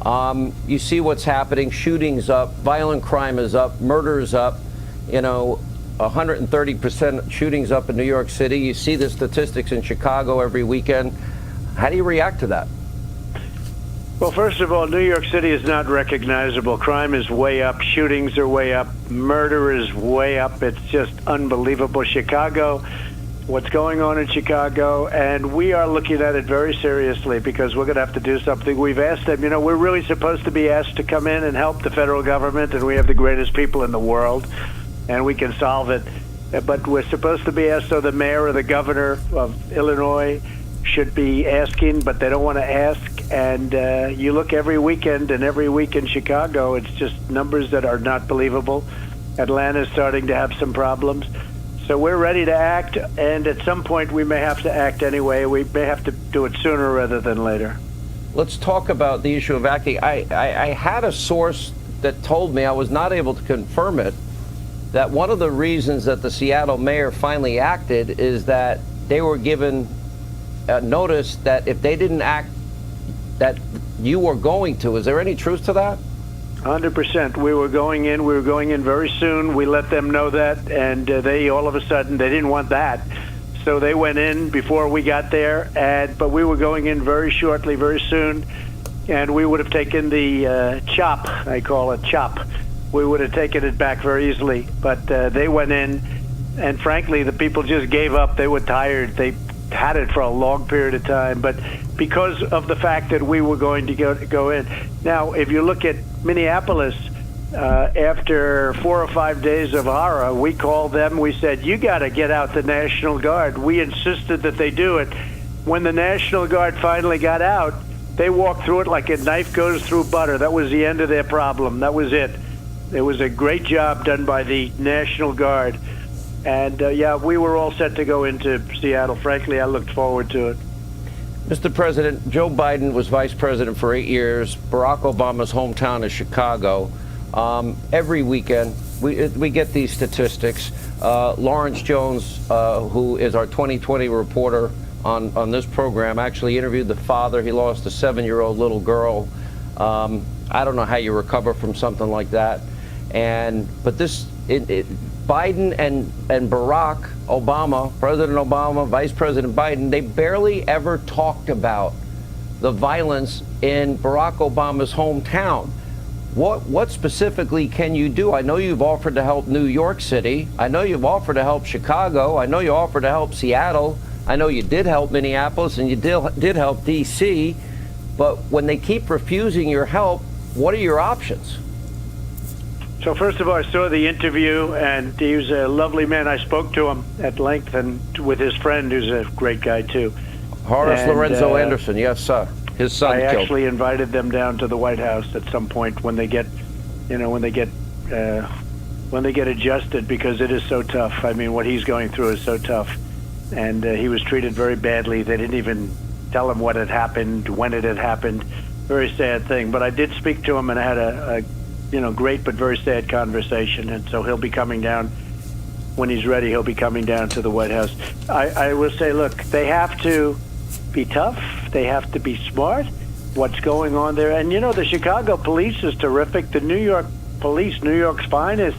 You see what's happening. Shootings up, violent crime is up, murder is up, 130% shootings up in New York City. You see the statistics in Chicago every weekend. How do you react to that? Well, first of all, New York City is not recognizable. Crime is way up. Shootings are way up. Murder is way up. It's just unbelievable. Chicago, what's going on in Chicago, and we are looking at it very seriously because we're going to have to do something. We've asked them, we're really supposed to be asked to come in and help the federal government, and we have the greatest people in the world, and we can solve it. But we're supposed to be asked, so the mayor or the governor of Illinois should be asking, but they don't want to ask. And you look every weekend, and every week in Chicago, it's just numbers that are not believable. Atlanta's starting to have some problems. So we're ready to act, and at some point we may have to act anyway. We may have to do it sooner rather than later. Let's talk about the issue of acting. I had a source that told me, I was not able to confirm it, that one of the reasons that the Seattle mayor finally acted is that they were given notice that if they didn't act, that you were going to. Is there any truth to that? 100%. We were going in very soon. We let them know that, and they all of a sudden, they didn't want that. So they went in before we got there, but we were going in very shortly, very soon, and we would have taken the chop, I call it chop. We would have taken it back very easily, but they went in, and frankly, the people just gave up. They were tired. They had it for a long period of time, but because of the fact that we were going to go in. Now, if you look at Minneapolis, after 4 or 5 days of horror, we called them. We said, you got to get out the National Guard. We insisted that they do it. When the National Guard finally got out, they walked through it like a knife goes through butter. That was the end of their problem. That was it. It was a great job done by the National Guard. And, we were all set to go into Seattle. Frankly, I looked forward to it. Mr. President, Joe Biden was vice president for 8 years. Barack Obama's hometown is Chicago. Every weekend, we get these statistics. Lawrence Jones, who is our 2020 reporter on this program, actually interviewed the father. He lost a 7-year-old little girl. I don't know how you recover from something like that. But Biden and Barack Obama, President Obama, Vice President Biden, they barely ever talked about the violence in Barack Obama's hometown. What specifically can you do? I know you've offered to help New York City. I know you've offered to help Chicago. I know you offered to help Seattle. I know you did help Minneapolis, and you did help D.C. But when they keep refusing your help, what are your options? So first of all, I saw the interview, and he was a lovely man. I spoke to him at length, and with his friend, who's a great guy too. Horace Lorenzo Anderson, yes, sir. His son I killed. actually invited them down to the White House at some point when they get adjusted, because it is so tough. I mean, what he's going through is so tough, and he was treated very badly. They didn't even tell him what had happened, when it had happened. Very sad thing. But I did speak to him, and I had a great but very sad conversation, and so he'll be coming down when he's ready, he'll be coming down to the White House. I will say, look, they have to be tough. They have to be smart. What's going on there? And, you know, the Chicago police is terrific. The New York police, New York's finest,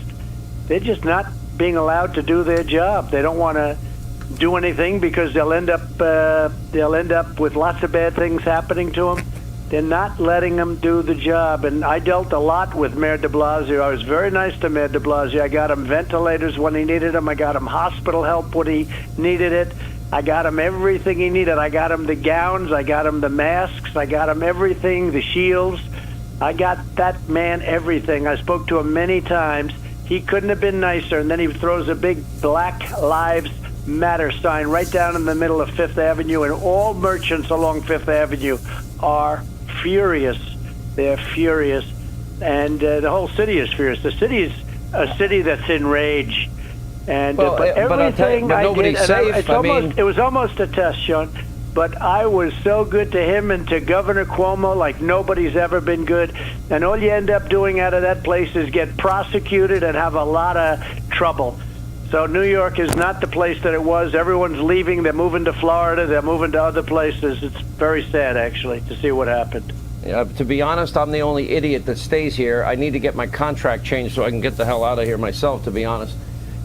they're just not being allowed to do their job. They don't want to do anything because they'll end up with lots of bad things happening to them. They're not letting them do the job. And I dealt a lot with Mayor de Blasio. I was very nice to Mayor de Blasio. I got him ventilators when he needed them. I got him hospital help when he needed it. I got him everything he needed. I got him the gowns. I got him the masks. I got him everything, the shields. I got that man everything. I spoke to him many times. He couldn't have been nicer. And then he throws a big Black Lives Matter sign right down in the middle of Fifth Avenue, and all merchants along Fifth Avenue are furious. They're furious, and the whole city is furious. The city is a city that's enraged, and but everything I did, it was almost a test, Sean. But I was so good to him and to Governor Cuomo like nobody's ever been good. And all you end up doing out of that place is get prosecuted and have a lot of trouble. So New York is not the place that it was. Everyone's leaving. They're moving to Florida. They're moving to other places. It's very sad, actually, to see what happened. To be honest, I'm the only idiot that stays here. I need to get my contract changed so I can get the hell out of here myself, to be honest.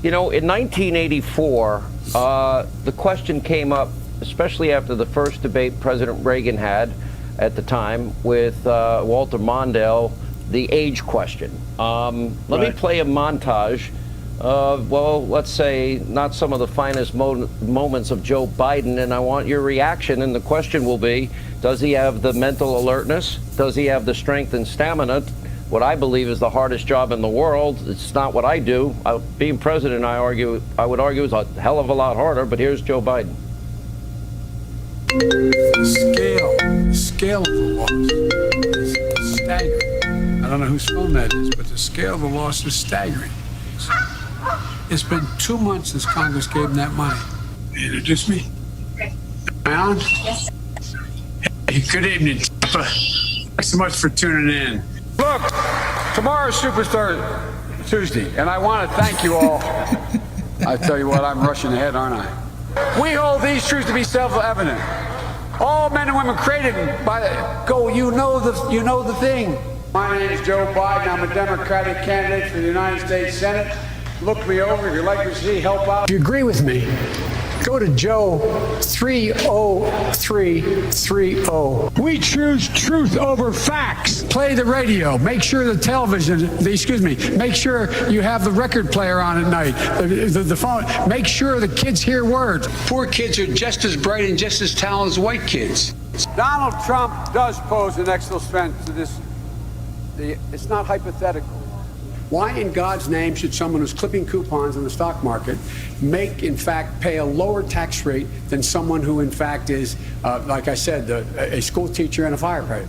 You know, in 1984, the question came up, especially after the first debate President Reagan had at the time with Walter Mondale, the age question. Let me play a montage of, well, let's say not some of the finest moments of Joe Biden, and I want your reaction. And the question will be, does he have the mental alertness? Does he have the strength and stamina? What I believe is the hardest job in the world. It's not what I do. Being president, I would argue, is a hell of a lot harder, but here's Joe Biden. The scale of the loss is staggering. I don't know whose phone that is, but the scale of the loss is staggering. It's been 2 months since Congress gave him that money. Introduce me. Am I on? Yes. Hey, good evening, Tampa. Thanks so much for tuning in. Look, tomorrow's Superstar Tuesday, and I want to thank you all. I tell you what, I'm rushing ahead, aren't I? We hold these truths to be self-evident. All men and women created by you know the thing. My name is Joe Biden. I'm a Democratic candidate for the United States Senate. Look me over if you'd like to see help out. If you agree with me, go to Joe 30330. We choose truth over facts. Play the radio. Make sure the television, make sure you have the record player on at night. The phone. Make sure the kids hear words. Poor kids are just as bright and just as talented as white kids. Donald Trump does pose an extra threat to this. It's not hypothetical. Why in God's name should someone who's clipping coupons in the stock market pay a lower tax rate than someone who, in fact, is, like I said, a school teacher and a firefighter?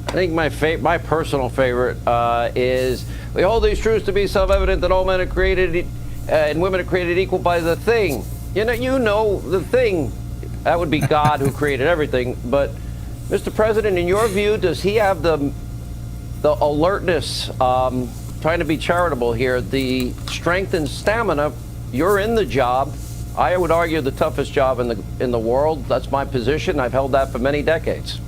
I think my personal favorite is, we hold these truths to be self-evident that all men are created and women are created equal by the thing. You know the thing. That would be God who created everything. But, Mr. President, in your view, does he have the alertness, trying to be charitable here, the strength and stamina? You're in the job. I would argue the toughest job in the world. That's my position. I've held that for many decades.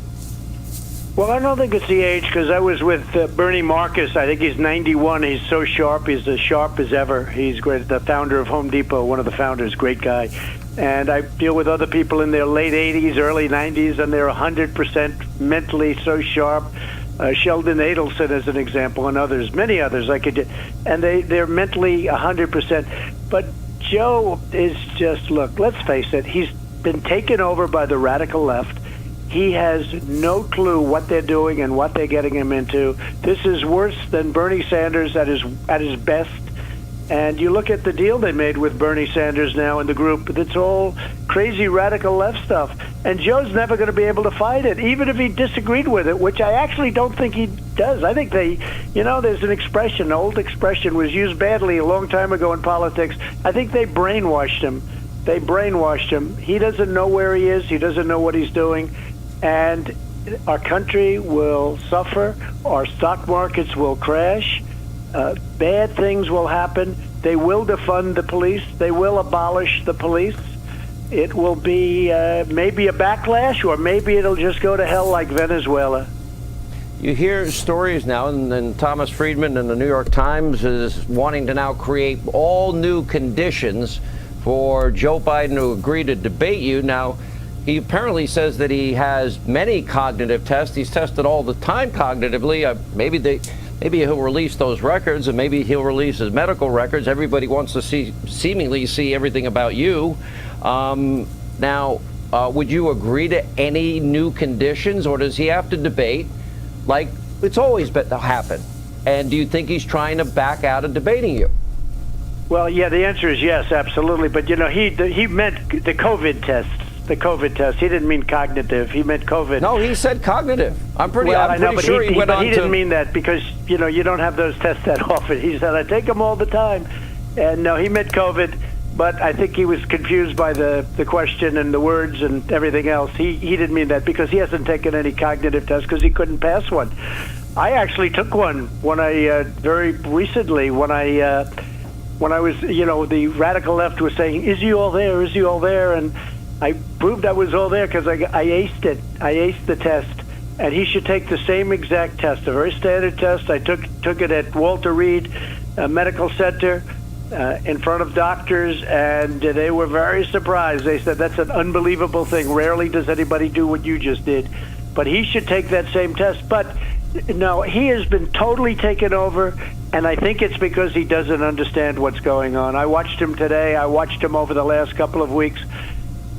Well, I don't think it's the age, because I was with Bernie Marcus. I think he's 91. He's so sharp. He's as sharp as ever. He's great. The founder of Home Depot, one of the founders, great guy. And I deal with other people in their late 80s, early 90s, and they're 100% mentally so sharp. Sheldon Adelson as an example, and others, many others and they're mentally 100%. But Joe is just, look, let's face it, he's been taken over by the radical left. He has no clue what they're doing and what they're getting him into. This is worse than Bernie Sanders at his best. And you look at the deal they made with Bernie Sanders now in the group, it's all crazy radical left stuff. And Joe's never going to be able to fight it, even if he disagreed with it, which I actually don't think he does. I think there's an old expression was used badly a long time ago in politics. I think they brainwashed him. He doesn't know where he is. He doesn't know what he's doing. And our country will suffer. Our stock markets will crash. Bad things will happen. They will defund the police. They will abolish the police. It will be maybe a backlash, or maybe it'll just go to hell like Venezuela. You hear stories now, and Thomas Friedman in the New York Times is wanting to now create all new conditions for Joe Biden to agree to debate you. Now, he apparently says that he has many cognitive tests. He's tested all the time cognitively. Maybe he'll release those records, and maybe he'll release his medical records. Everybody wants to seemingly see everything about you. Now, would you agree to any new conditions, or does he have to debate like it's always been to happen? And do you think he's trying to back out of debating you? Well, yeah, the answer is yes, absolutely. But, you know, he meant the COVID tests. The COVID test. He didn't mean cognitive. He meant COVID. No, he said cognitive. I'm pretty sure he went on to... He didn't mean that because, you know, you don't have those tests that often. He said, I take them all the time. And no, he meant COVID, but I think he was confused by the question and the words and everything else. He didn't mean that because he hasn't taken any cognitive tests because he couldn't pass one. I actually took one when I, very recently, when I was, you know, the radical left was saying, is he all there? Is he all there? And I proved I was all there because I aced it. I aced the test, and he should take the same exact test, a very standard test. I took it at Walter Reed Medical Center in front of doctors, and they were very surprised. They said, that's an unbelievable thing. Rarely does anybody do what you just did. But he should take that same test. But no, he has been totally taken over, and I think it's because he doesn't understand what's going on. I watched him today. I watched him over the last couple of weeks.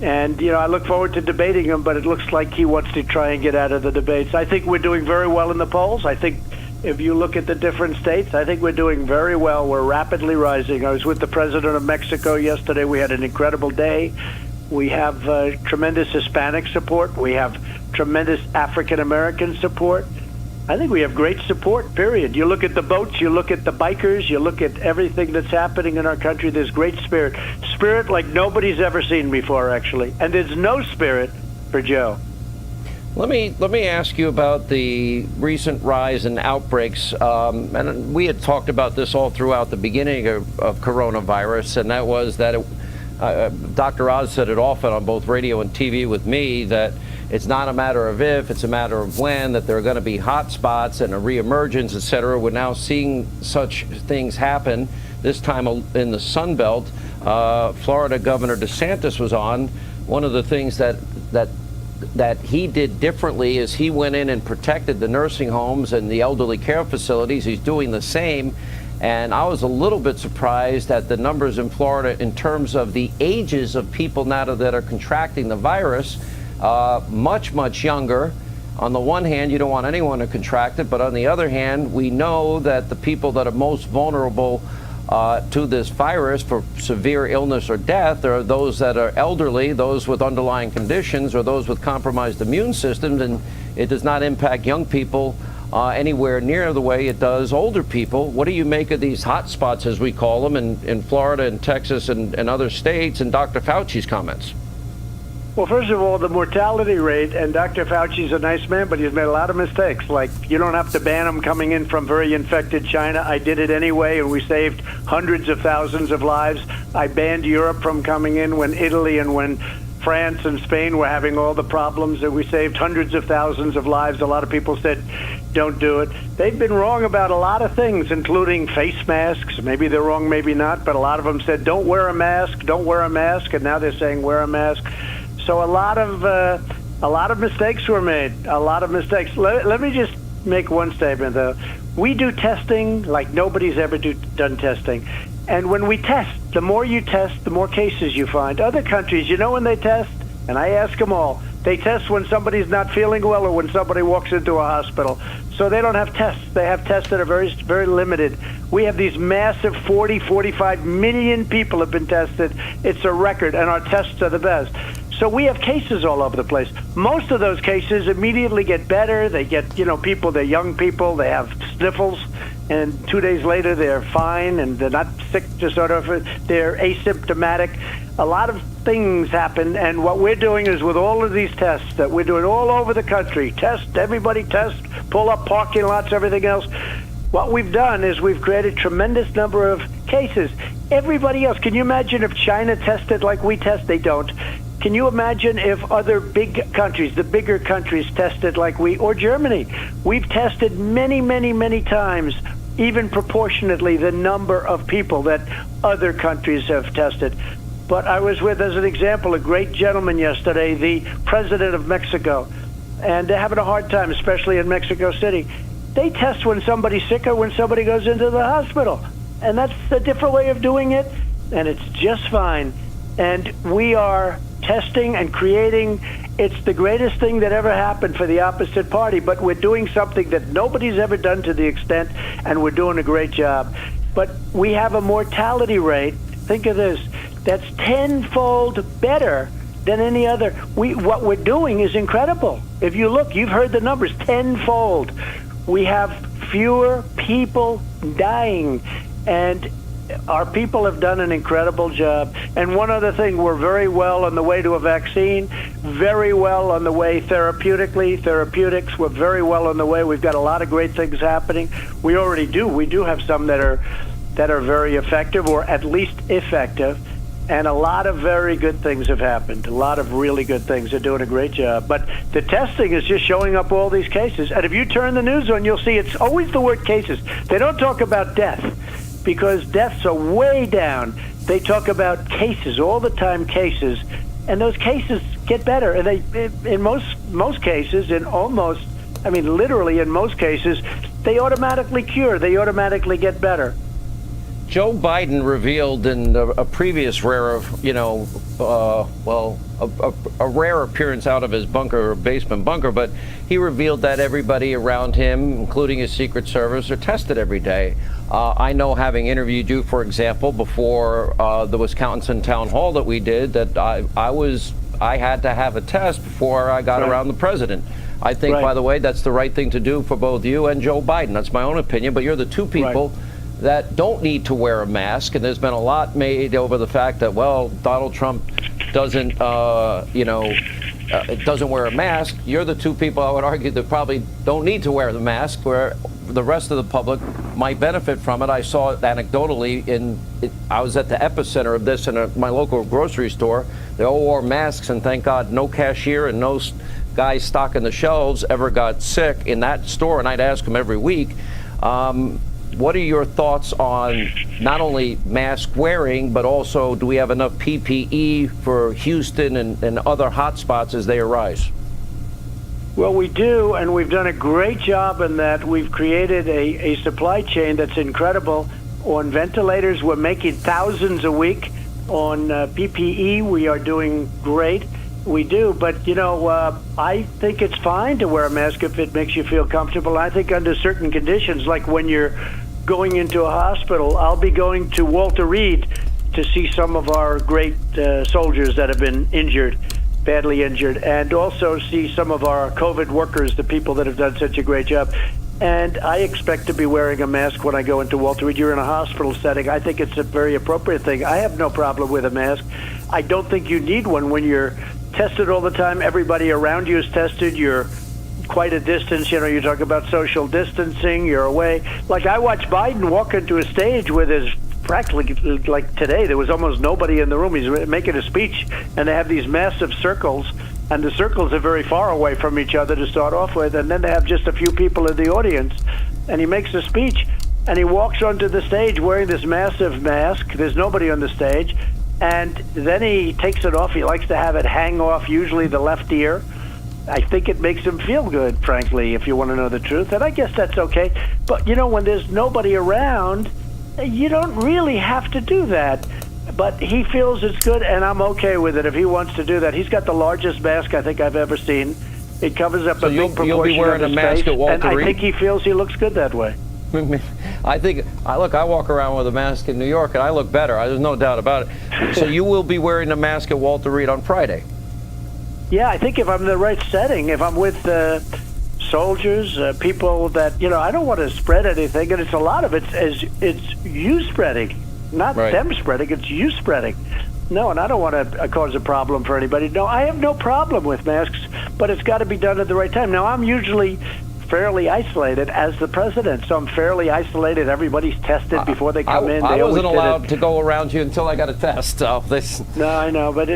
And, you know, I look forward to debating him, but it looks like he wants to try and get out of the debates. I think we're doing very well in the polls. I think if you look at the different states, I think we're doing very well. We're rapidly rising. I was with the president of Mexico yesterday. We had an incredible day. We have tremendous Hispanic support. We have tremendous African-American support. I think we have great support, period. You look at the boats, you look at the bikers, you look at everything that's happening in our country. There's great spirit. Spirit like nobody's ever seen before, actually. And there's no spirit for Joe. Let me ask you about the recent rise in outbreaks. And we had talked about this all throughout the beginning of coronavirus, and that was that Dr. Oz said it often on both radio and TV with me, that it's not a matter of if, it's a matter of when, that there are going to be hot spots and a reemergence, et cetera. We're now seeing such things happen, this time in the Sun Belt. Florida Governor DeSantis was on. One of the things that he did differently is he went in and protected the nursing homes and the elderly care facilities. He's doing the same. And I was a little bit surprised at the numbers in Florida in terms of the ages of people now that are contracting the virus. Much younger. On the one hand, you don't want anyone to contract it, but on the other hand, we know that the people that are most vulnerable to this virus for severe illness or death are those that are elderly, those with underlying conditions, or those with compromised immune systems, and it does not impact young people anywhere near the way it does older people. What do you make of these hot spots, as we call them, in Florida and Texas and other states, and Dr. Fauci's comments? Well, first of all, the mortality rate, and Dr. Fauci's a nice man, but he's made a lot of mistakes. Like, you don't have to ban them coming in from very infected China. I did it anyway, and we saved hundreds of thousands of lives. I banned Europe from coming in when Italy and when France and Spain were having all the problems, and we saved hundreds of thousands of lives. A lot of people said, don't do it. They've been wrong about a lot of things, including face masks. Maybe they're wrong, maybe not, but a lot of them said, don't wear a mask, don't wear a mask, and now they're saying wear a mask. So a lot of mistakes were made. A lot of mistakes. Let me just make one statement, though. We do testing like nobody's ever done testing. And when we test, the more you test, the more cases you find. Other countries, you know when they test? And I ask them all. They test when somebody's not feeling well or when somebody walks into a hospital. So they don't have tests. They have tests that are very, very limited. We have these massive 45 million people have been tested. It's a record, and our tests are the best. So we have cases all over the place. Most of those cases immediately get better. They get, you know, people, they're young people, they have sniffles, and 2 days later they're fine, and they're not sick, just sort of, they're asymptomatic. A lot of things happen, and what we're doing is with all of these tests that we're doing all over the country, test, everybody test, pull up parking lots, everything else. What we've done is we've created a tremendous number of cases. everybody else. Can you imagine if China tested like we test? They don't. Can you imagine if other big countries, the bigger countries, tested like we, or Germany? We've tested many, many, many times, even proportionately, the number of people that other countries have tested. But I was with, as an example, a great gentleman yesterday, the president of Mexico, and they're having a hard time, especially in Mexico City. They test when somebody's sick or when somebody goes into the hospital. And that's a different way of doing it, and it's just fine. And we are testing and creating. It's the greatest thing that ever happened for the opposite party, but we're doing something that nobody's ever done to the extent, and we're doing a great job. But we have a mortality rate, think of this, that's tenfold better than any other. What we're doing is incredible. If you look, you've heard the numbers, tenfold. We have fewer people dying, and our people have done an incredible job. And one other thing, we're very well on the way to a vaccine, very well on the way therapeutics, we're very well on the way. We've got a lot of great things happening. We already do. We do have some that are very effective, or at least effective. And a lot of very good things have happened. A lot of really good things. They're doing a great job. But the testing is just showing up all these cases. And if you turn the news on, you'll see it's always the word cases. They don't talk about death, because deaths are way down. They talk about cases, all the time cases. And those cases get better. And they, in most cases, literally in most cases, they automatically cure. They automatically get better. Joe Biden revealed in a previous rare, a rare appearance out of his basement bunker, but he revealed that everybody around him, including his Secret Service, are tested every day. I know, having interviewed you, for example, before the Wisconsin town hall that we did, that I had to have a test before I got around the president. I think, by the way, that's the right thing to do for both you and Joe Biden. That's my own opinion, but you're the two people that don't need to wear a mask, and there's been a lot made over the fact that, well, Donald Trump doesn't wear a mask. You're the two people, I would argue, that probably don't need to wear the mask, where the rest of the public might benefit from it. I saw it anecdotally I was at the epicenter of this in my local grocery store. They all wore masks, and thank God no cashier and no guy stocking the shelves ever got sick in that store, and I'd ask them every week. What are your thoughts on not only mask wearing, but also, do we have enough PPE for Houston and other hot spots as they arise? Well, we do, and we've done a great job in that. We've created a supply chain that's incredible. On ventilators, we're making thousands a week. On PPE, we are doing great. We do, but, I think it's fine to wear a mask if it makes you feel comfortable. I think under certain conditions, like when you're going into a hospital, I'll be going to Walter Reed to see some of our great soldiers that have been badly injured, and also see some of our COVID workers, the people that have done such a great job. And I expect to be wearing a mask when I go into Walter Reed. You're in a hospital setting. I think it's a very appropriate thing. I have no problem with a mask. I don't think you need one when you're tested all the time. Everybody around you is tested. You're quite a distance. You talk about social distancing. You're away. Like, I watched Biden walk into a stage with his, practically, like today, there was almost nobody in the room. He's making a speech, and they have these massive circles, and the circles are very far away from each other to start off with, and then they have just a few people in the audience, and he makes a speech, and he walks onto the stage wearing this massive mask. There's nobody on the stage, and then he takes it off. He likes to have it hang off, usually the left ear. I think it makes him feel good, frankly, if you want to know the truth, and I guess that's okay. But, when there's nobody around, you don't really have to do that. But he feels it's good, and I'm okay with it if he wants to do that. He's got the largest mask I think I've ever seen. It covers up a big proportion you'll be wearing of his a mask face, at Walter and I Reed? think he feels he looks good that way. I walk around with a mask in New York, and I look better. There's no doubt about it. So you will be wearing a mask at Walter Reed on Friday? Yeah, I think if I'm in the right setting, if I'm with soldiers, people that, I don't want to spread anything, and it's a lot of it's you spreading, not them spreading, it's you spreading. No, and I don't want to cause a problem for anybody. No, I have no problem with masks, but it's got to be done at the right time. Now, I'm usually fairly isolated as the president. So I'm fairly isolated. Everybody's tested before they come in. I wasn't allowed to go around you until I got a test. So No, I know, but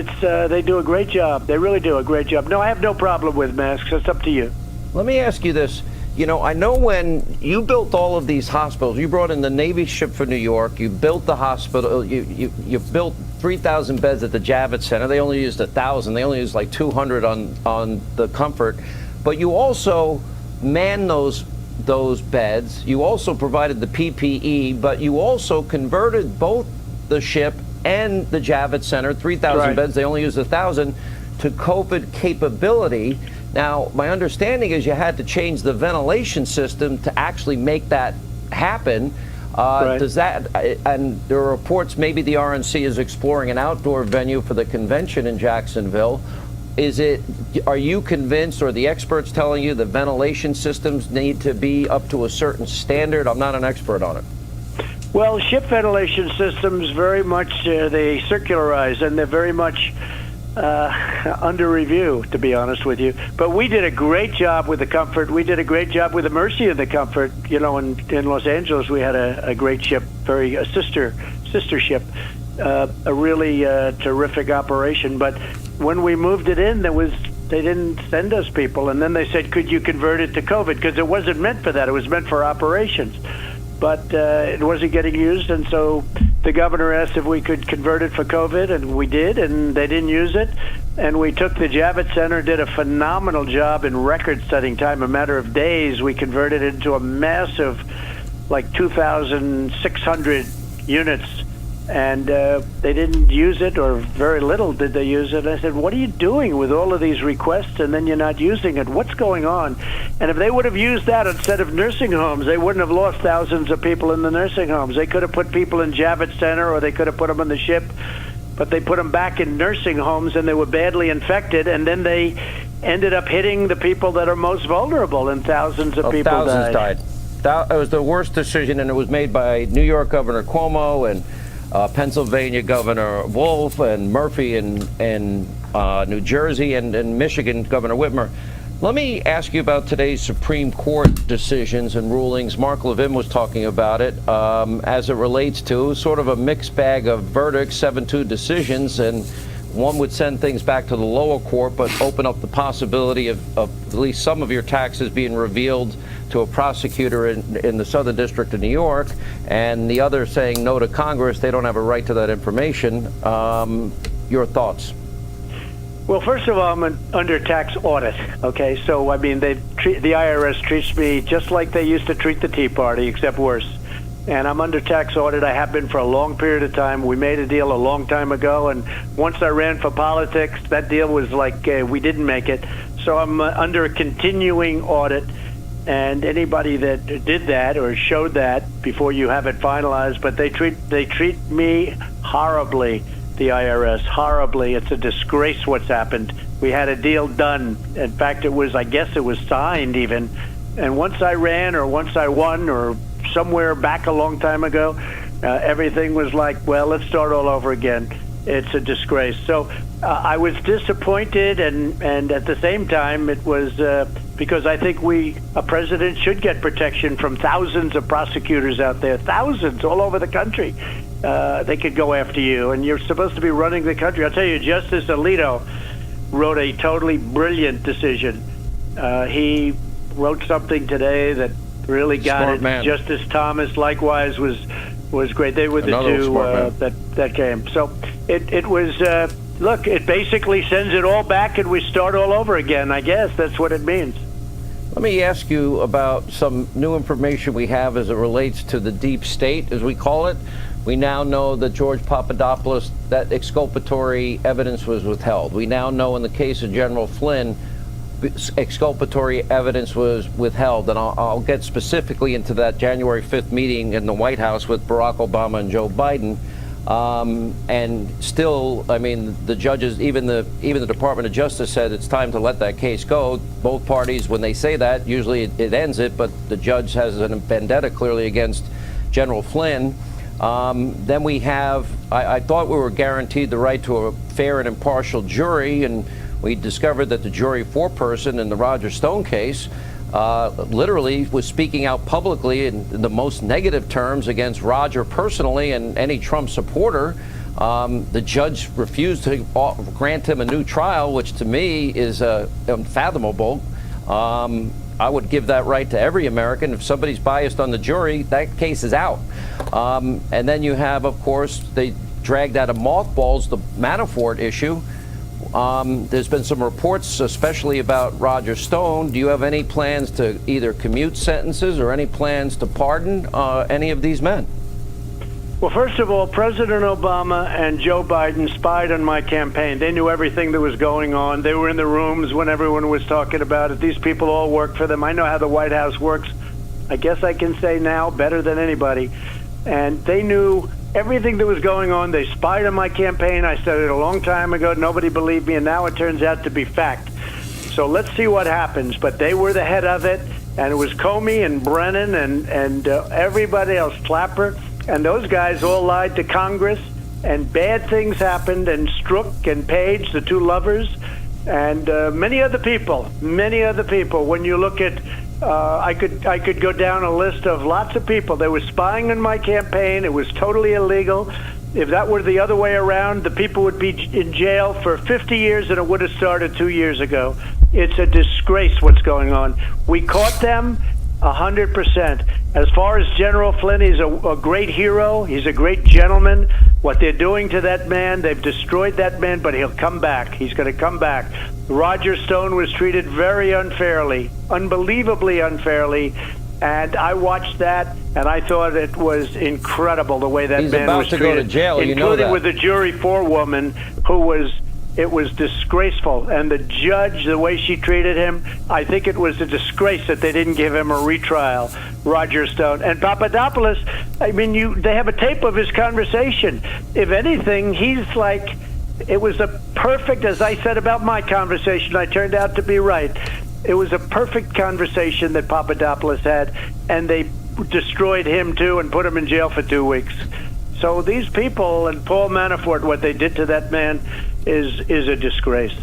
they do a great job. They really do a great job. No, I have no problem with masks. It's up to you. Let me ask you this. You know, I know when you built all of these hospitals, you brought in the Navy ship for New York, you built the hospital, you built 3,000 beds at the Javits Center. They only used 1,000. They only used like 200 on the Comfort. But you also manned those beds. You also provided the PPE, but you also converted both the ship and the Javits Center, 3,000 beds. They only used 1,000 to COVID capability. Now, my understanding is you had to change the ventilation system to actually make that happen. Does that, and there are reports maybe the RNC is exploring an outdoor venue for the convention in Jacksonville. Are you convinced, or the experts telling you the ventilation systems need to be up to a certain standard? I'm not an expert on it. Well, ship ventilation systems very much, they circularize, and they're very much under review, to be honest with you. But we did a great job with the Comfort. We did a great job with the Mercy of the Comfort. You know, in Los Angeles, we had a great ship, a sister ship, a really terrific operation. But when we moved it in, they didn't send us people, and then they said, "Could you convert it to COVID?" Because it wasn't meant for that; it was meant for operations. But it wasn't getting used, and so the governor asked if we could convert it for COVID, and we did, and they didn't use it. And we took the Javits Center, did a phenomenal job in record-setting time. A matter of days, we converted it into a massive, like 2,600 units. And they didn't use it, or very little did they use it. I said, what are you doing with all of these requests and then you're not using it? What's going on? And if they would have used that instead of nursing homes, they wouldn't have lost thousands of people in the nursing homes. They could have put people in Javits Center, or they could have put them on the ship, but they put them back in nursing homes, and they were badly infected, and then they ended up hitting the people that are most vulnerable, and thousands of people died. It was the worst decision, and it was made by New York Governor Cuomo and Pennsylvania Governor Wolf and Murphy in New Jersey and Michigan Governor Whitmer. Let me ask you about today's Supreme Court decisions and rulings. Mark Levin was talking about it as it relates to sort of a mixed bag of verdicts, 7-2 decisions, and one would send things back to the lower court but open up the possibility of at least some of your taxes being revealed to a prosecutor in the Southern District of New York, and the other saying no to Congress. They don't have a right to that information. Your thoughts? Well, first of all, I'm under tax audit, okay? So, I mean, the IRS treats me just like they used to treat the Tea Party, except worse. And I'm under tax audit. I have been for a long period of time. We made a deal a long time ago, and once I ran for politics, that deal was like we didn't make it. So I'm under a continuing audit, and anybody that did that or showed that before you have it finalized, but they treat me horribly, the IRS, horribly. It's a disgrace what's happened. We had a deal done. In fact, I guess it was signed even. And once I ran, or once I won, or somewhere back a long time ago, everything was like, well, let's start all over again. It's a disgrace. So I was disappointed, and at the same time, it was because I think a president should get protection from thousands of prosecutors out there, thousands all over the country. They could go after you, and you're supposed to be running the country. I'll tell you, Justice Alito wrote a totally brilliant decision. He wrote something today that really got Smart it. Man. Justice Thomas, likewise, was great. They were the two that came. So it was. Look, it basically sends it all back, and we start all over again. I guess that's what it means. Let me ask you about some new information we have as it relates to the deep state, as we call it. We now know that George Papadopoulos, that exculpatory evidence was withheld. We now know in the case of General Flynn, exculpatory evidence was withheld. And I'll get specifically into that January 5th meeting in the White House with Barack Obama and Joe Biden. And still, I mean, the judges, even the Department of Justice said it's time to let that case go. Both parties, when they say that, usually it ends it, but the judge has a vendetta clearly against General Flynn. Then we have, I thought we were guaranteed the right to a fair and impartial jury, and we discovered that the jury foreperson in the Roger Stone case literally was speaking out publicly in the most negative terms against Roger personally and any Trump supporter. The judge refused to grant him a new trial, which to me is unfathomable. I would give that right to every American. If somebody's biased on the jury, that case is out. And then you have, of course, they dragged out of mothballs the Manafort issue. There's been some reports, especially about Roger Stone. Do you have any plans to either commute sentences or any plans to pardon any of these men? Well, first of all, President Obama and Joe Biden spied on my campaign. They knew everything that was going on. They were in the rooms when everyone was talking about it. These people all work for them. I know how the White House works. I guess I can say now better than anybody. And they knew everything that was going on. They spied on my campaign. I said it a long time ago. Nobody believed me, and now it turns out to be fact. So let's see what happens. But they were the head of it, and it was Comey and Brennan and everybody else, Clapper. And those guys all lied to Congress, and bad things happened, and Strzok and Page, the two lovers, and many other people. When you look at, I could go down a list of lots of people. They were spying on my campaign. It was totally illegal. If that were the other way around, the people would be in jail for 50 years, and it would have started 2 years ago. It's a disgrace what's going on. We caught them 100%. As far as General Flynn, he's a great hero. He's a great gentleman. What they're doing to that man, they've destroyed that man, but he'll come back. He's going to come back. Roger Stone was treated very unfairly, unbelievably unfairly. And I watched that, and I thought it was incredible the way that man was treated. He's about to go to jail, you know that. Including with the jury forewoman who was... It was disgraceful. And the judge, the way she treated him, I think it was a disgrace that they didn't give him a retrial, Roger Stone. And Papadopoulos, I mean, they have a tape of his conversation. If anything, he's like, it was a perfect, as I said about my conversation, I turned out to be right. It was a perfect conversation that Papadopoulos had, and they destroyed him too and put him in jail for 2 weeks. So these people and Paul Manafort, what they did to that man is a disgrace.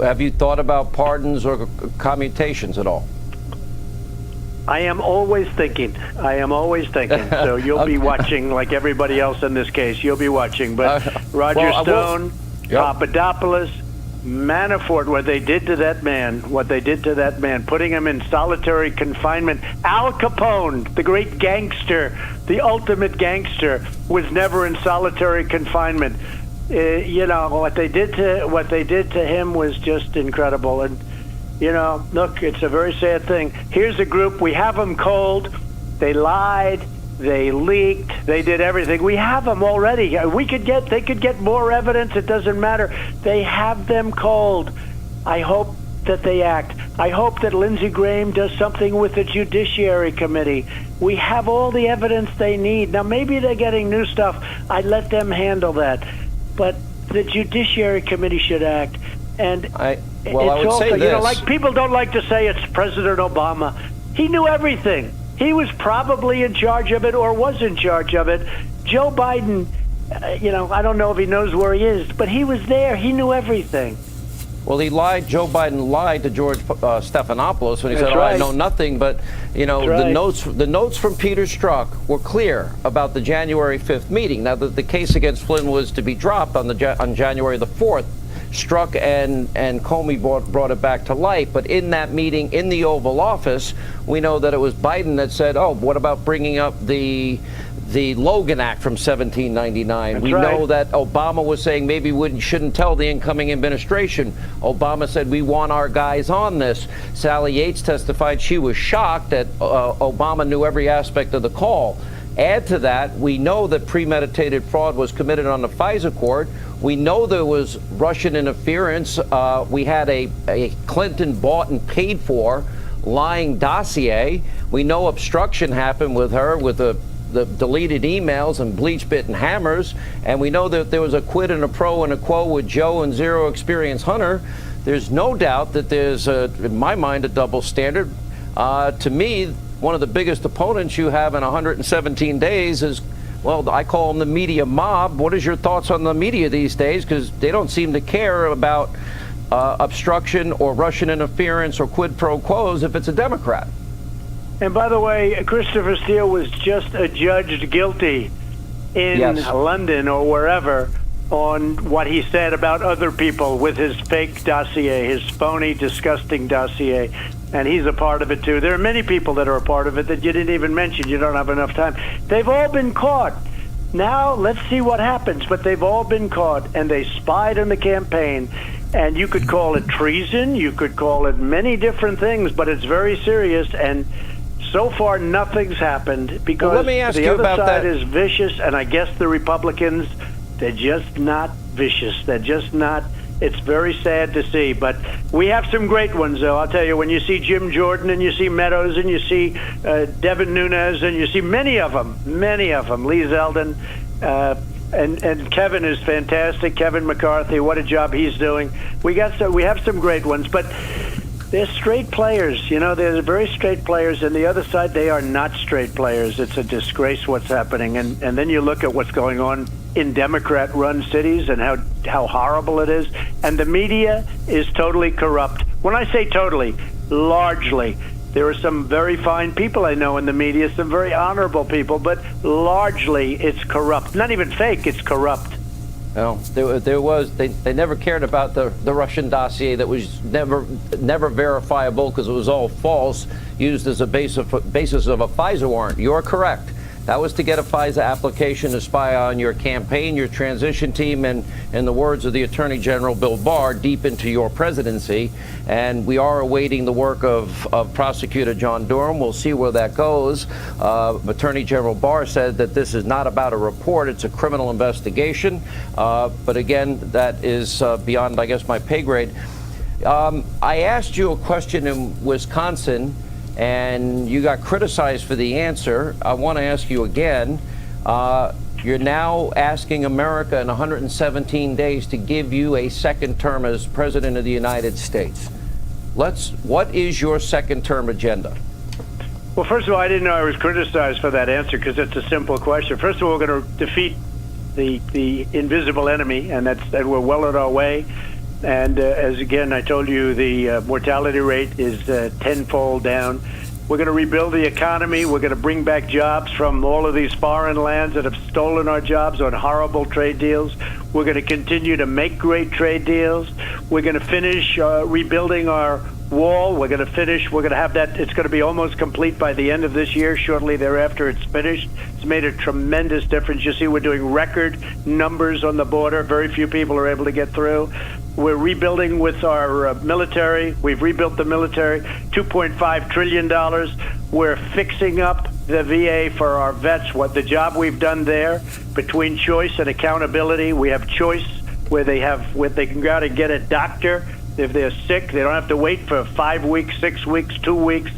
Have you thought about pardons or commutations at all? I am always thinking. So you'll be watching like everybody else in this case. You'll be watching. But Roger Stone, Papadopoulos, Manafort, what they did to that man, putting him in solitary confinement. Al Capone, the great gangster, the ultimate gangster, was never in solitary confinement. You know, what they did to him was just incredible. And, you know, look, it's a very sad thing. Here's a group, we have them cold. They lied, they leaked, they did everything. We have them already. They could get more evidence. It doesn't matter. They have them cold. I hope that they act. I hope that Lindsey Graham does something with the Judiciary Committee. We have all the evidence they need. Now, maybe they're getting new stuff. I'd let them handle that. But the Judiciary Committee should act. And I would say this. You know, like people don't like to say it's President Obama. He knew everything. He was probably in charge of it or was in charge of it. Joe Biden, you know, I don't know if he knows where he is, but he was there. He knew everything. Well, he lied. Joe Biden lied to George Stephanopoulos when he said, I know nothing. But, you know, the notes from Peter Strzok were clear about the January 5th meeting. Now, the case against Flynn was to be dropped on January the 4th. Strzok and Comey brought it back to light. But in that meeting in the Oval Office, we know that it was Biden that said, oh, what about bringing up the Logan Act from 1799. We know that Obama was saying maybe we shouldn't tell the incoming administration. Obama said we want our guys on this. Sally Yates testified she was shocked that Obama knew every aspect of the call. Add to that, we know that premeditated fraud was committed on the FISA court. We know there was Russian interference. We had a Clinton bought and paid for lying dossier. We know obstruction happened with her with the deleted emails and bleach-bitten hammers, and we know that there was a quid and a pro and a quo with Joe and Zero Experience Hunter. There's no doubt that there's, in my mind, a double standard. To me, one of the biggest opponents you have in 117 days is, well, I call them the media mob. What is your thoughts on the media these days? Because they don't seem to care about obstruction or Russian interference or quid pro quos if it's a Democrat. And by the way, Christopher Steele was just adjudged guilty in London or wherever on what he said about other people with his fake dossier, his phony, disgusting dossier. And he's a part of it, too. There are many people that are a part of it that you didn't even mention. You don't have enough time. They've all been caught. Now, let's see what happens. But they've all been caught, and they spied on the campaign. And you could call it treason. You could call it many different things, but it's very serious. And so far, nothing's happened because let me ask the you other about side that. is vicious, and I guess the Republicans, they're just not vicious. They're just not. It's very sad to see, but we have some great ones, though. I'll tell you, when you see Jim Jordan and you see Meadows and you see Devin Nunes and you see many of them, Lee Zeldin, and Kevin is fantastic. Kevin McCarthy, what a job he's doing. We have some great ones, but they're straight players. You know, they're very straight players, and the other side, they are not straight players. It's a disgrace what's happening, and then you look at what's going on in Democrat-run cities and how horrible it is. And the media is totally corrupt. When I say totally, largely. There are some very fine people I know in the media, some very honorable people, but largely it's corrupt. Not even fake, it's corrupt. Well, they never cared about the Russian dossier that was never verifiable because it was all false, used as a basis of a FISA warrant. You're correct. That was to get a FISA application to spy on your campaign, your transition team, and, in the words of the Attorney General Bill Barr, deep into your presidency. And we are awaiting the work of Prosecutor John Durham. We'll see where that goes. Attorney General Barr said that this is not about a report. It's a criminal investigation. But again, that is beyond, I guess, my pay grade. I asked you a question in Wisconsin, and you got criticized for the answer. I want to ask you again. You're now asking America in 117 days to give you a second term as President of the United States. What is your second term agenda? Well, first of all, I didn't know I was criticized for that answer because it's a simple question. First of all, we're going to defeat the invisible enemy, and we're well on our way. And as again, I told you, the mortality rate is tenfold down. We're going to rebuild the economy. We're going to bring back jobs from all of these foreign lands that have stolen our jobs on horrible trade deals. We're going to continue to make great trade deals. We're going to finish rebuilding our wall. We're going to have that. It's going to be almost complete by the end of this year. Shortly thereafter, it's finished. It's made a tremendous difference. You see, we're doing record numbers on the border. Very few people are able to get through. We're rebuilding with our military. We've rebuilt the military, $2.5 trillion. We're fixing up the VA for our vets. What the job we've done there, between choice and accountability, we have choice where they can go out and get a doctor if they're sick. They don't have to wait for 5 weeks, 6 weeks, 2 weeks.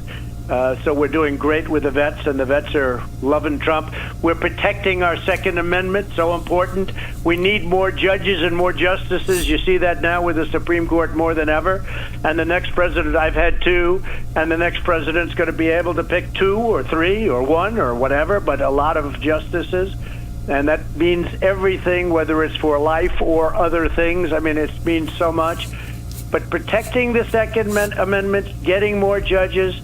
So we're doing great with the vets, and the vets are loving Trump. We're protecting our Second Amendment, so important. We need more judges and more justices. You see that now with the Supreme Court more than ever. And the next president, I've had 2, and the next president's going to be able to pick 2 or 3 or 1 or whatever, but a lot of justices. And that means everything, whether it's for life or other things. I mean, it means so much. But protecting the Second Amendment, getting more judges,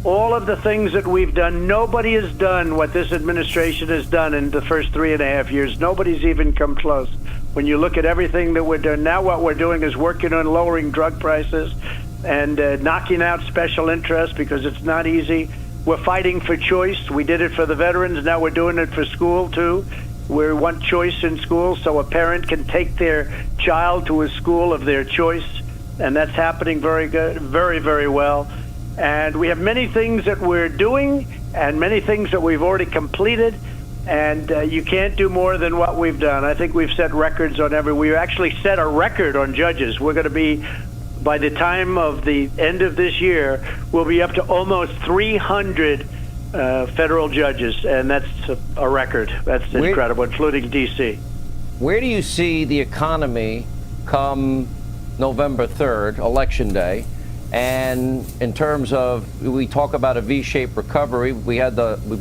all of the things that we've done, nobody has done what this administration has done in the first 3.5 years. Nobody's even come close. When you look at everything that we're doing, now what we're doing is working on lowering drug prices and knocking out special interests because it's not easy. We're fighting for choice. We did it for the veterans. Now we're doing it for school, too. We want choice in school so a parent can take their child to a school of their choice. And that's happening very good, very, very well. And we have many things that we're doing and many things that we've already completed. And you can't do more than what we've done. I think we've set records on we actually set a record on judges. We're going to be, by the time of the end of this year, we'll be up to almost 300 federal judges. And that's a record. That's incredible, including D.C. Where do you see the economy come November 3rd, Election Day? And in terms of, we talk about a V-shaped recovery. We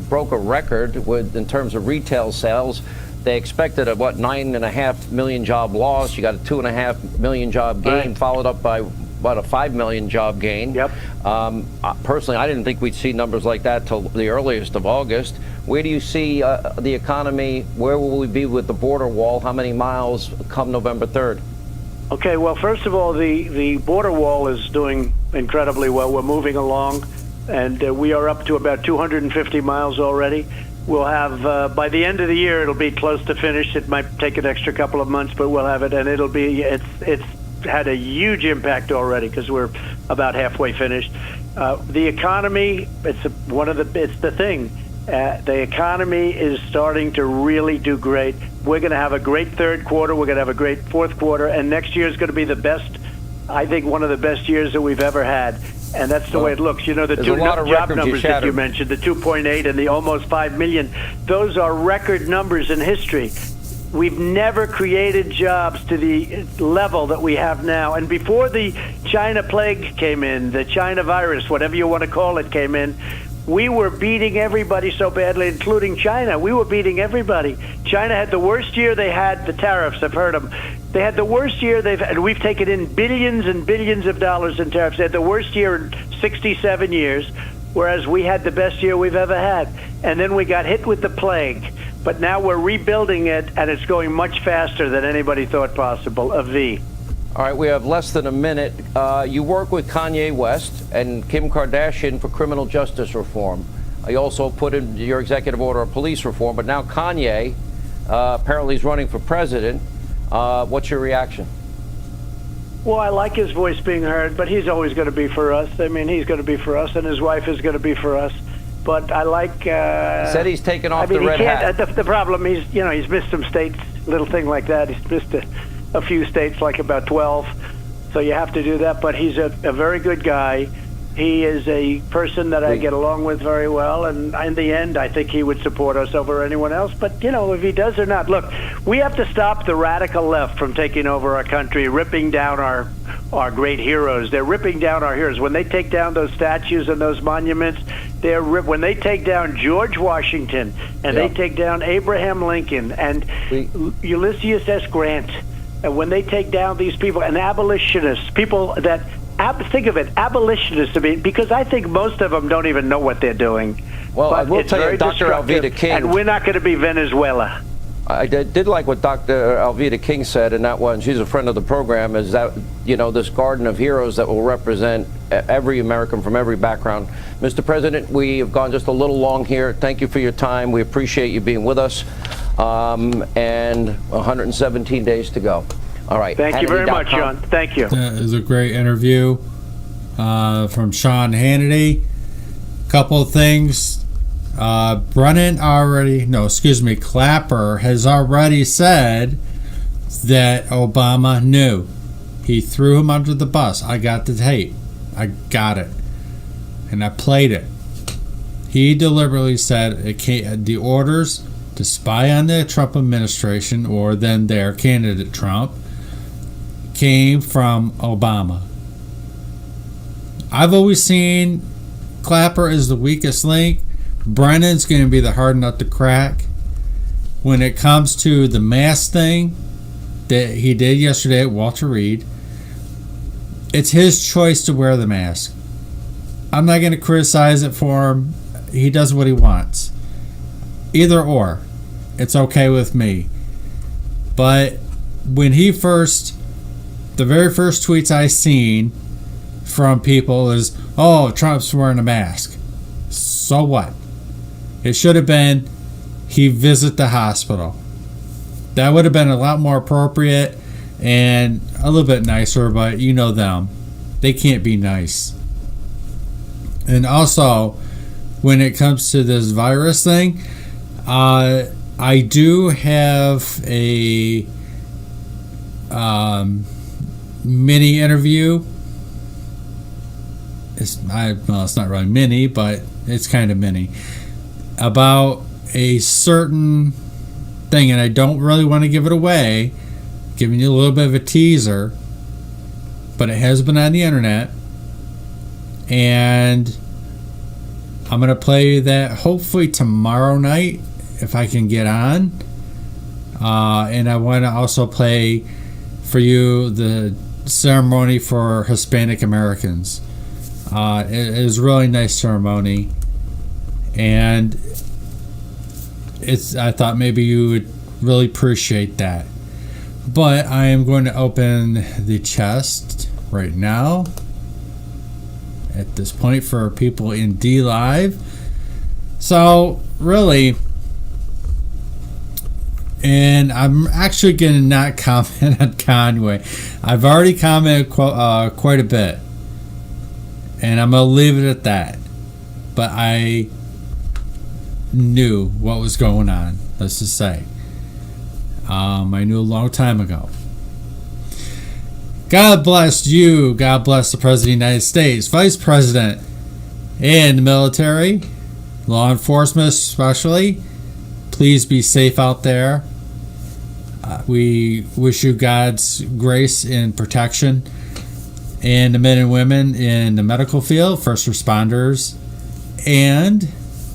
broke a record in terms of retail sales. They expected a 9.5 million job loss. You got a 2.5 million job gain, followed up by about a 5 million job gain. Yep. Personally, I didn't think we'd see numbers like that till the earliest of August. Where do you see the economy? Where will we be with the border wall? How many miles come November 3rd? Okay, well, first of all, the border wall is doing incredibly well. We're moving along, and we are up to about 250 miles already. We'll have, by the end of the year, it'll be close to finished. It might take an extra couple of months, but we'll have it, and it's had a huge impact already because we're about halfway finished. The economy, it's the thing. The economy is starting to really do great. We're going to have a great third quarter. We're going to have a great fourth quarter. And next year is going to be the best, I think, one of the best years that we've ever had. And that's the way it looks. You know, the two job numbers that you mentioned, the 2.8 and the almost 5 million, those are record numbers in history. We've never created jobs to the level that we have now. And before the China plague came in, the China virus, whatever you want to call it, came in, we were beating everybody so badly, including China. We were beating everybody. China had the worst year they had. The tariffs, I've heard them. They had the worst year they've had, and we've taken in billions and billions of dollars in tariffs. They had the worst year in 67 years, whereas we had the best year we've ever had. And then we got hit with the plague. But now we're rebuilding it, and it's going much faster than anybody thought possible, a V. All right, we have less than a minute. You work with Kanye West and Kim Kardashian for criminal justice reform. You also put in your executive order of police reform, but now Kanye apparently is running for president. What's your reaction? Well, I like his voice being heard, but he's always going to be for us. I mean, he's going to be for us, and his wife is going to be for us. But I like. Said he's taken off the red hat. The problem, he's missed some states, little thing like that. He's missed a few states, like about 12. So you have to do that. But he's a very good guy. He is a person that I get along with very well, and in the end, I think he would support us over anyone else. But, you know, if he does or not, look, we have to stop the radical left from taking over our country, ripping down our great heroes. They're ripping down our heroes. When they take down those statues and those monuments, when they take down George Washington and they take down Abraham Lincoln and Ulysses S. Grant, and when they take down these people, and abolitionists, people that think of it, abolitionists, because I think most of them don't even know what they're doing. Well, I will tell you, Dr. Alveda King, and we're not going to be Venezuela. I did like what Dr. Alveda King said, and that one, she's a friend of the program, is that, you know, this garden of heroes that will represent every American from every background. Mr. President, we have gone just a little long here. Thank you for your time. We appreciate you being with us. And 117 days to go. All right. Thank you very much, John. Thank you. That is a great interview from Sean Hannity. Couple of things. Clapper has already said that Obama knew. He threw him under the bus. I got the tape. I got it. And I played it. He deliberately said the orders to spy on the Trump administration, or then their candidate Trump, came from Obama. I've always seen Clapper as the weakest link. Brennan's going to be the hard nut to crack. When it comes to the mask thing that he did yesterday at Walter Reed, it's his choice to wear the mask. I'm not going to criticize it for him. He does what he wants. Either or. It's okay with me. But when the very first tweets I seen from people is, oh, Trump's wearing a mask. So what? It should have been, he visit the hospital. That would have been a lot more appropriate and a little bit nicer, but you know them. They can't be nice. And also, when it comes to this virus thing, I do have a mini interview. It's not really mini, but it's kind of mini, about a certain thing, and I don't really want to give it away, giving you a little bit of a teaser, but it has been on the internet, and I'm going to play that hopefully tomorrow night if I can get on, And I want to also play for you the ceremony for Hispanic Americans. It is a really nice ceremony, and I thought maybe you would really appreciate that. But I am going to open the chest right now at this point for people in D Live. So really, and I'm actually going to not comment on Conway. I've already commented quite a bit, and I'm going to leave it at that. But I knew what was going on, let's just say. I knew a long time ago. God bless you. God bless the President of the United States, Vice President, and the military, law enforcement especially. Please be safe out there. We wish you God's grace and protection. And the men and women in the medical field, first responders, and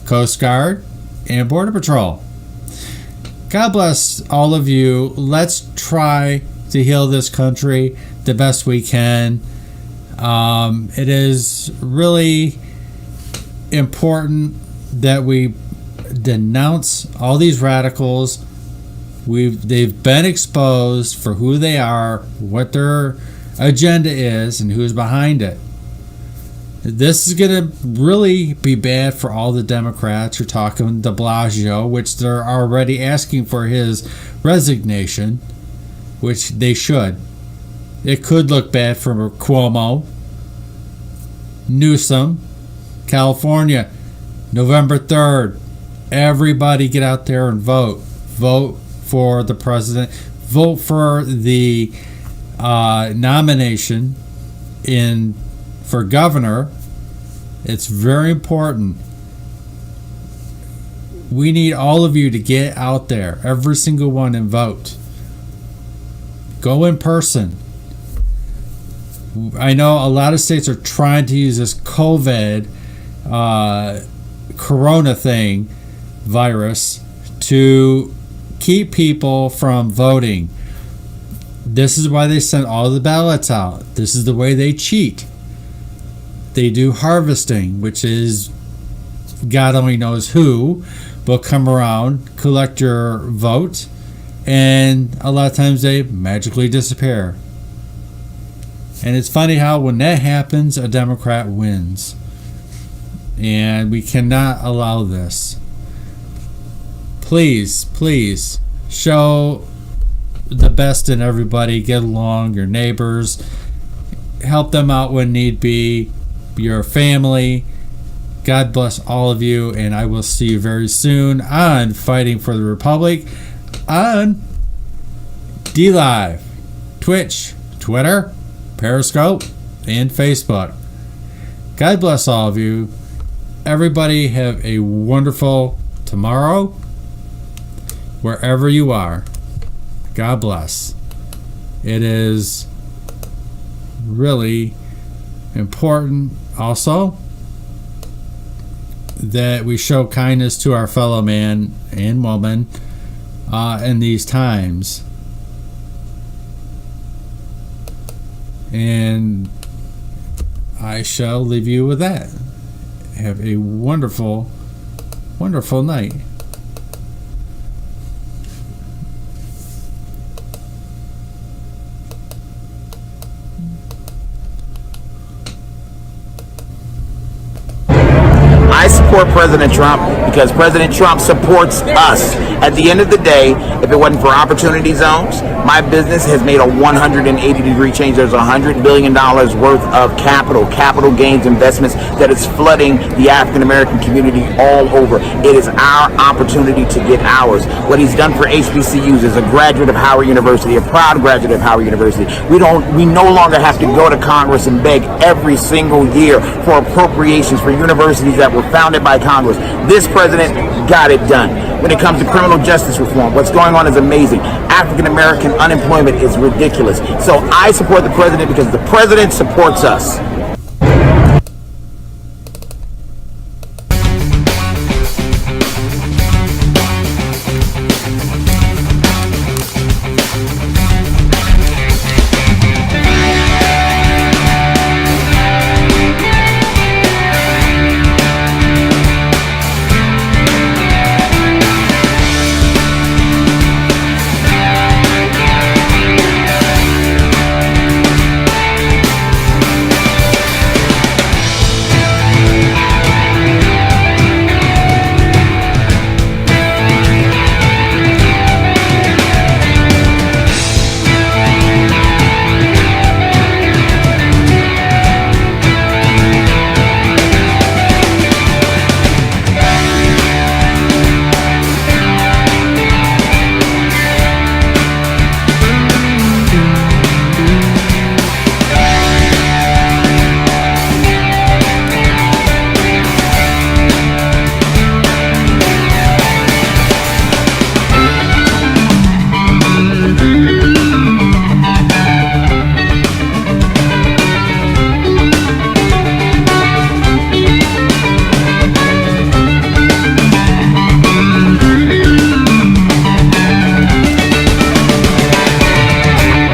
Coast Guard, and Border Patrol. God bless all of you. Let's try to heal this country the best we can. It is really important that we denounce all these radicals. They've been exposed for who they are, what their agenda is, and who's behind it. This is going to really be bad for all the Democrats. You're talking de Blasio, which they're already asking for his resignation, which they should. It could look bad for Cuomo. Newsom, California, November 3rd. Everybody get out there and vote. Vote for the president. Vote for the nomination for governor. It's very important. We need all of you to get out there, every single one, and vote. Go in person. I know a lot of states are trying to use this COVID corona virus to keep people from voting. This is why they send all the ballots out. This is the way they cheat. They do harvesting, which is God only knows who will come around, collect your vote, and a lot of times they magically disappear. And it's funny how when that happens, a Democrat wins. And we cannot allow this. Please, please, show the best in everybody. Get along, your neighbors. Help them out when need be. Your family. God bless all of you, and I will see you very soon on Fighting for the Republic on DLive, Twitch, Twitter, Periscope, and Facebook. God bless all of you. Everybody have a wonderful tomorrow, wherever you are. God bless. It is really important also that we show kindness to our fellow man and woman in these times. And I shall leave you with that. Have a wonderful, wonderful night. I support President Trump because President Trump supports us. At the end of the day, if it wasn't for opportunity zones, my business has made a 180-degree change. There's $100 billion worth of capital gains investments that is flooding the African-American community all over. It is our opportunity to get ours. What he's done for HBCUs is a graduate of Howard University, a proud graduate of Howard University. We no longer have to go to Congress and beg every single year for appropriations for universities that were founded by Congress. This president got it done. When it comes to criminal justice reform, what's going on is amazing. African American unemployment is ridiculous. So I support the president because the president supports us.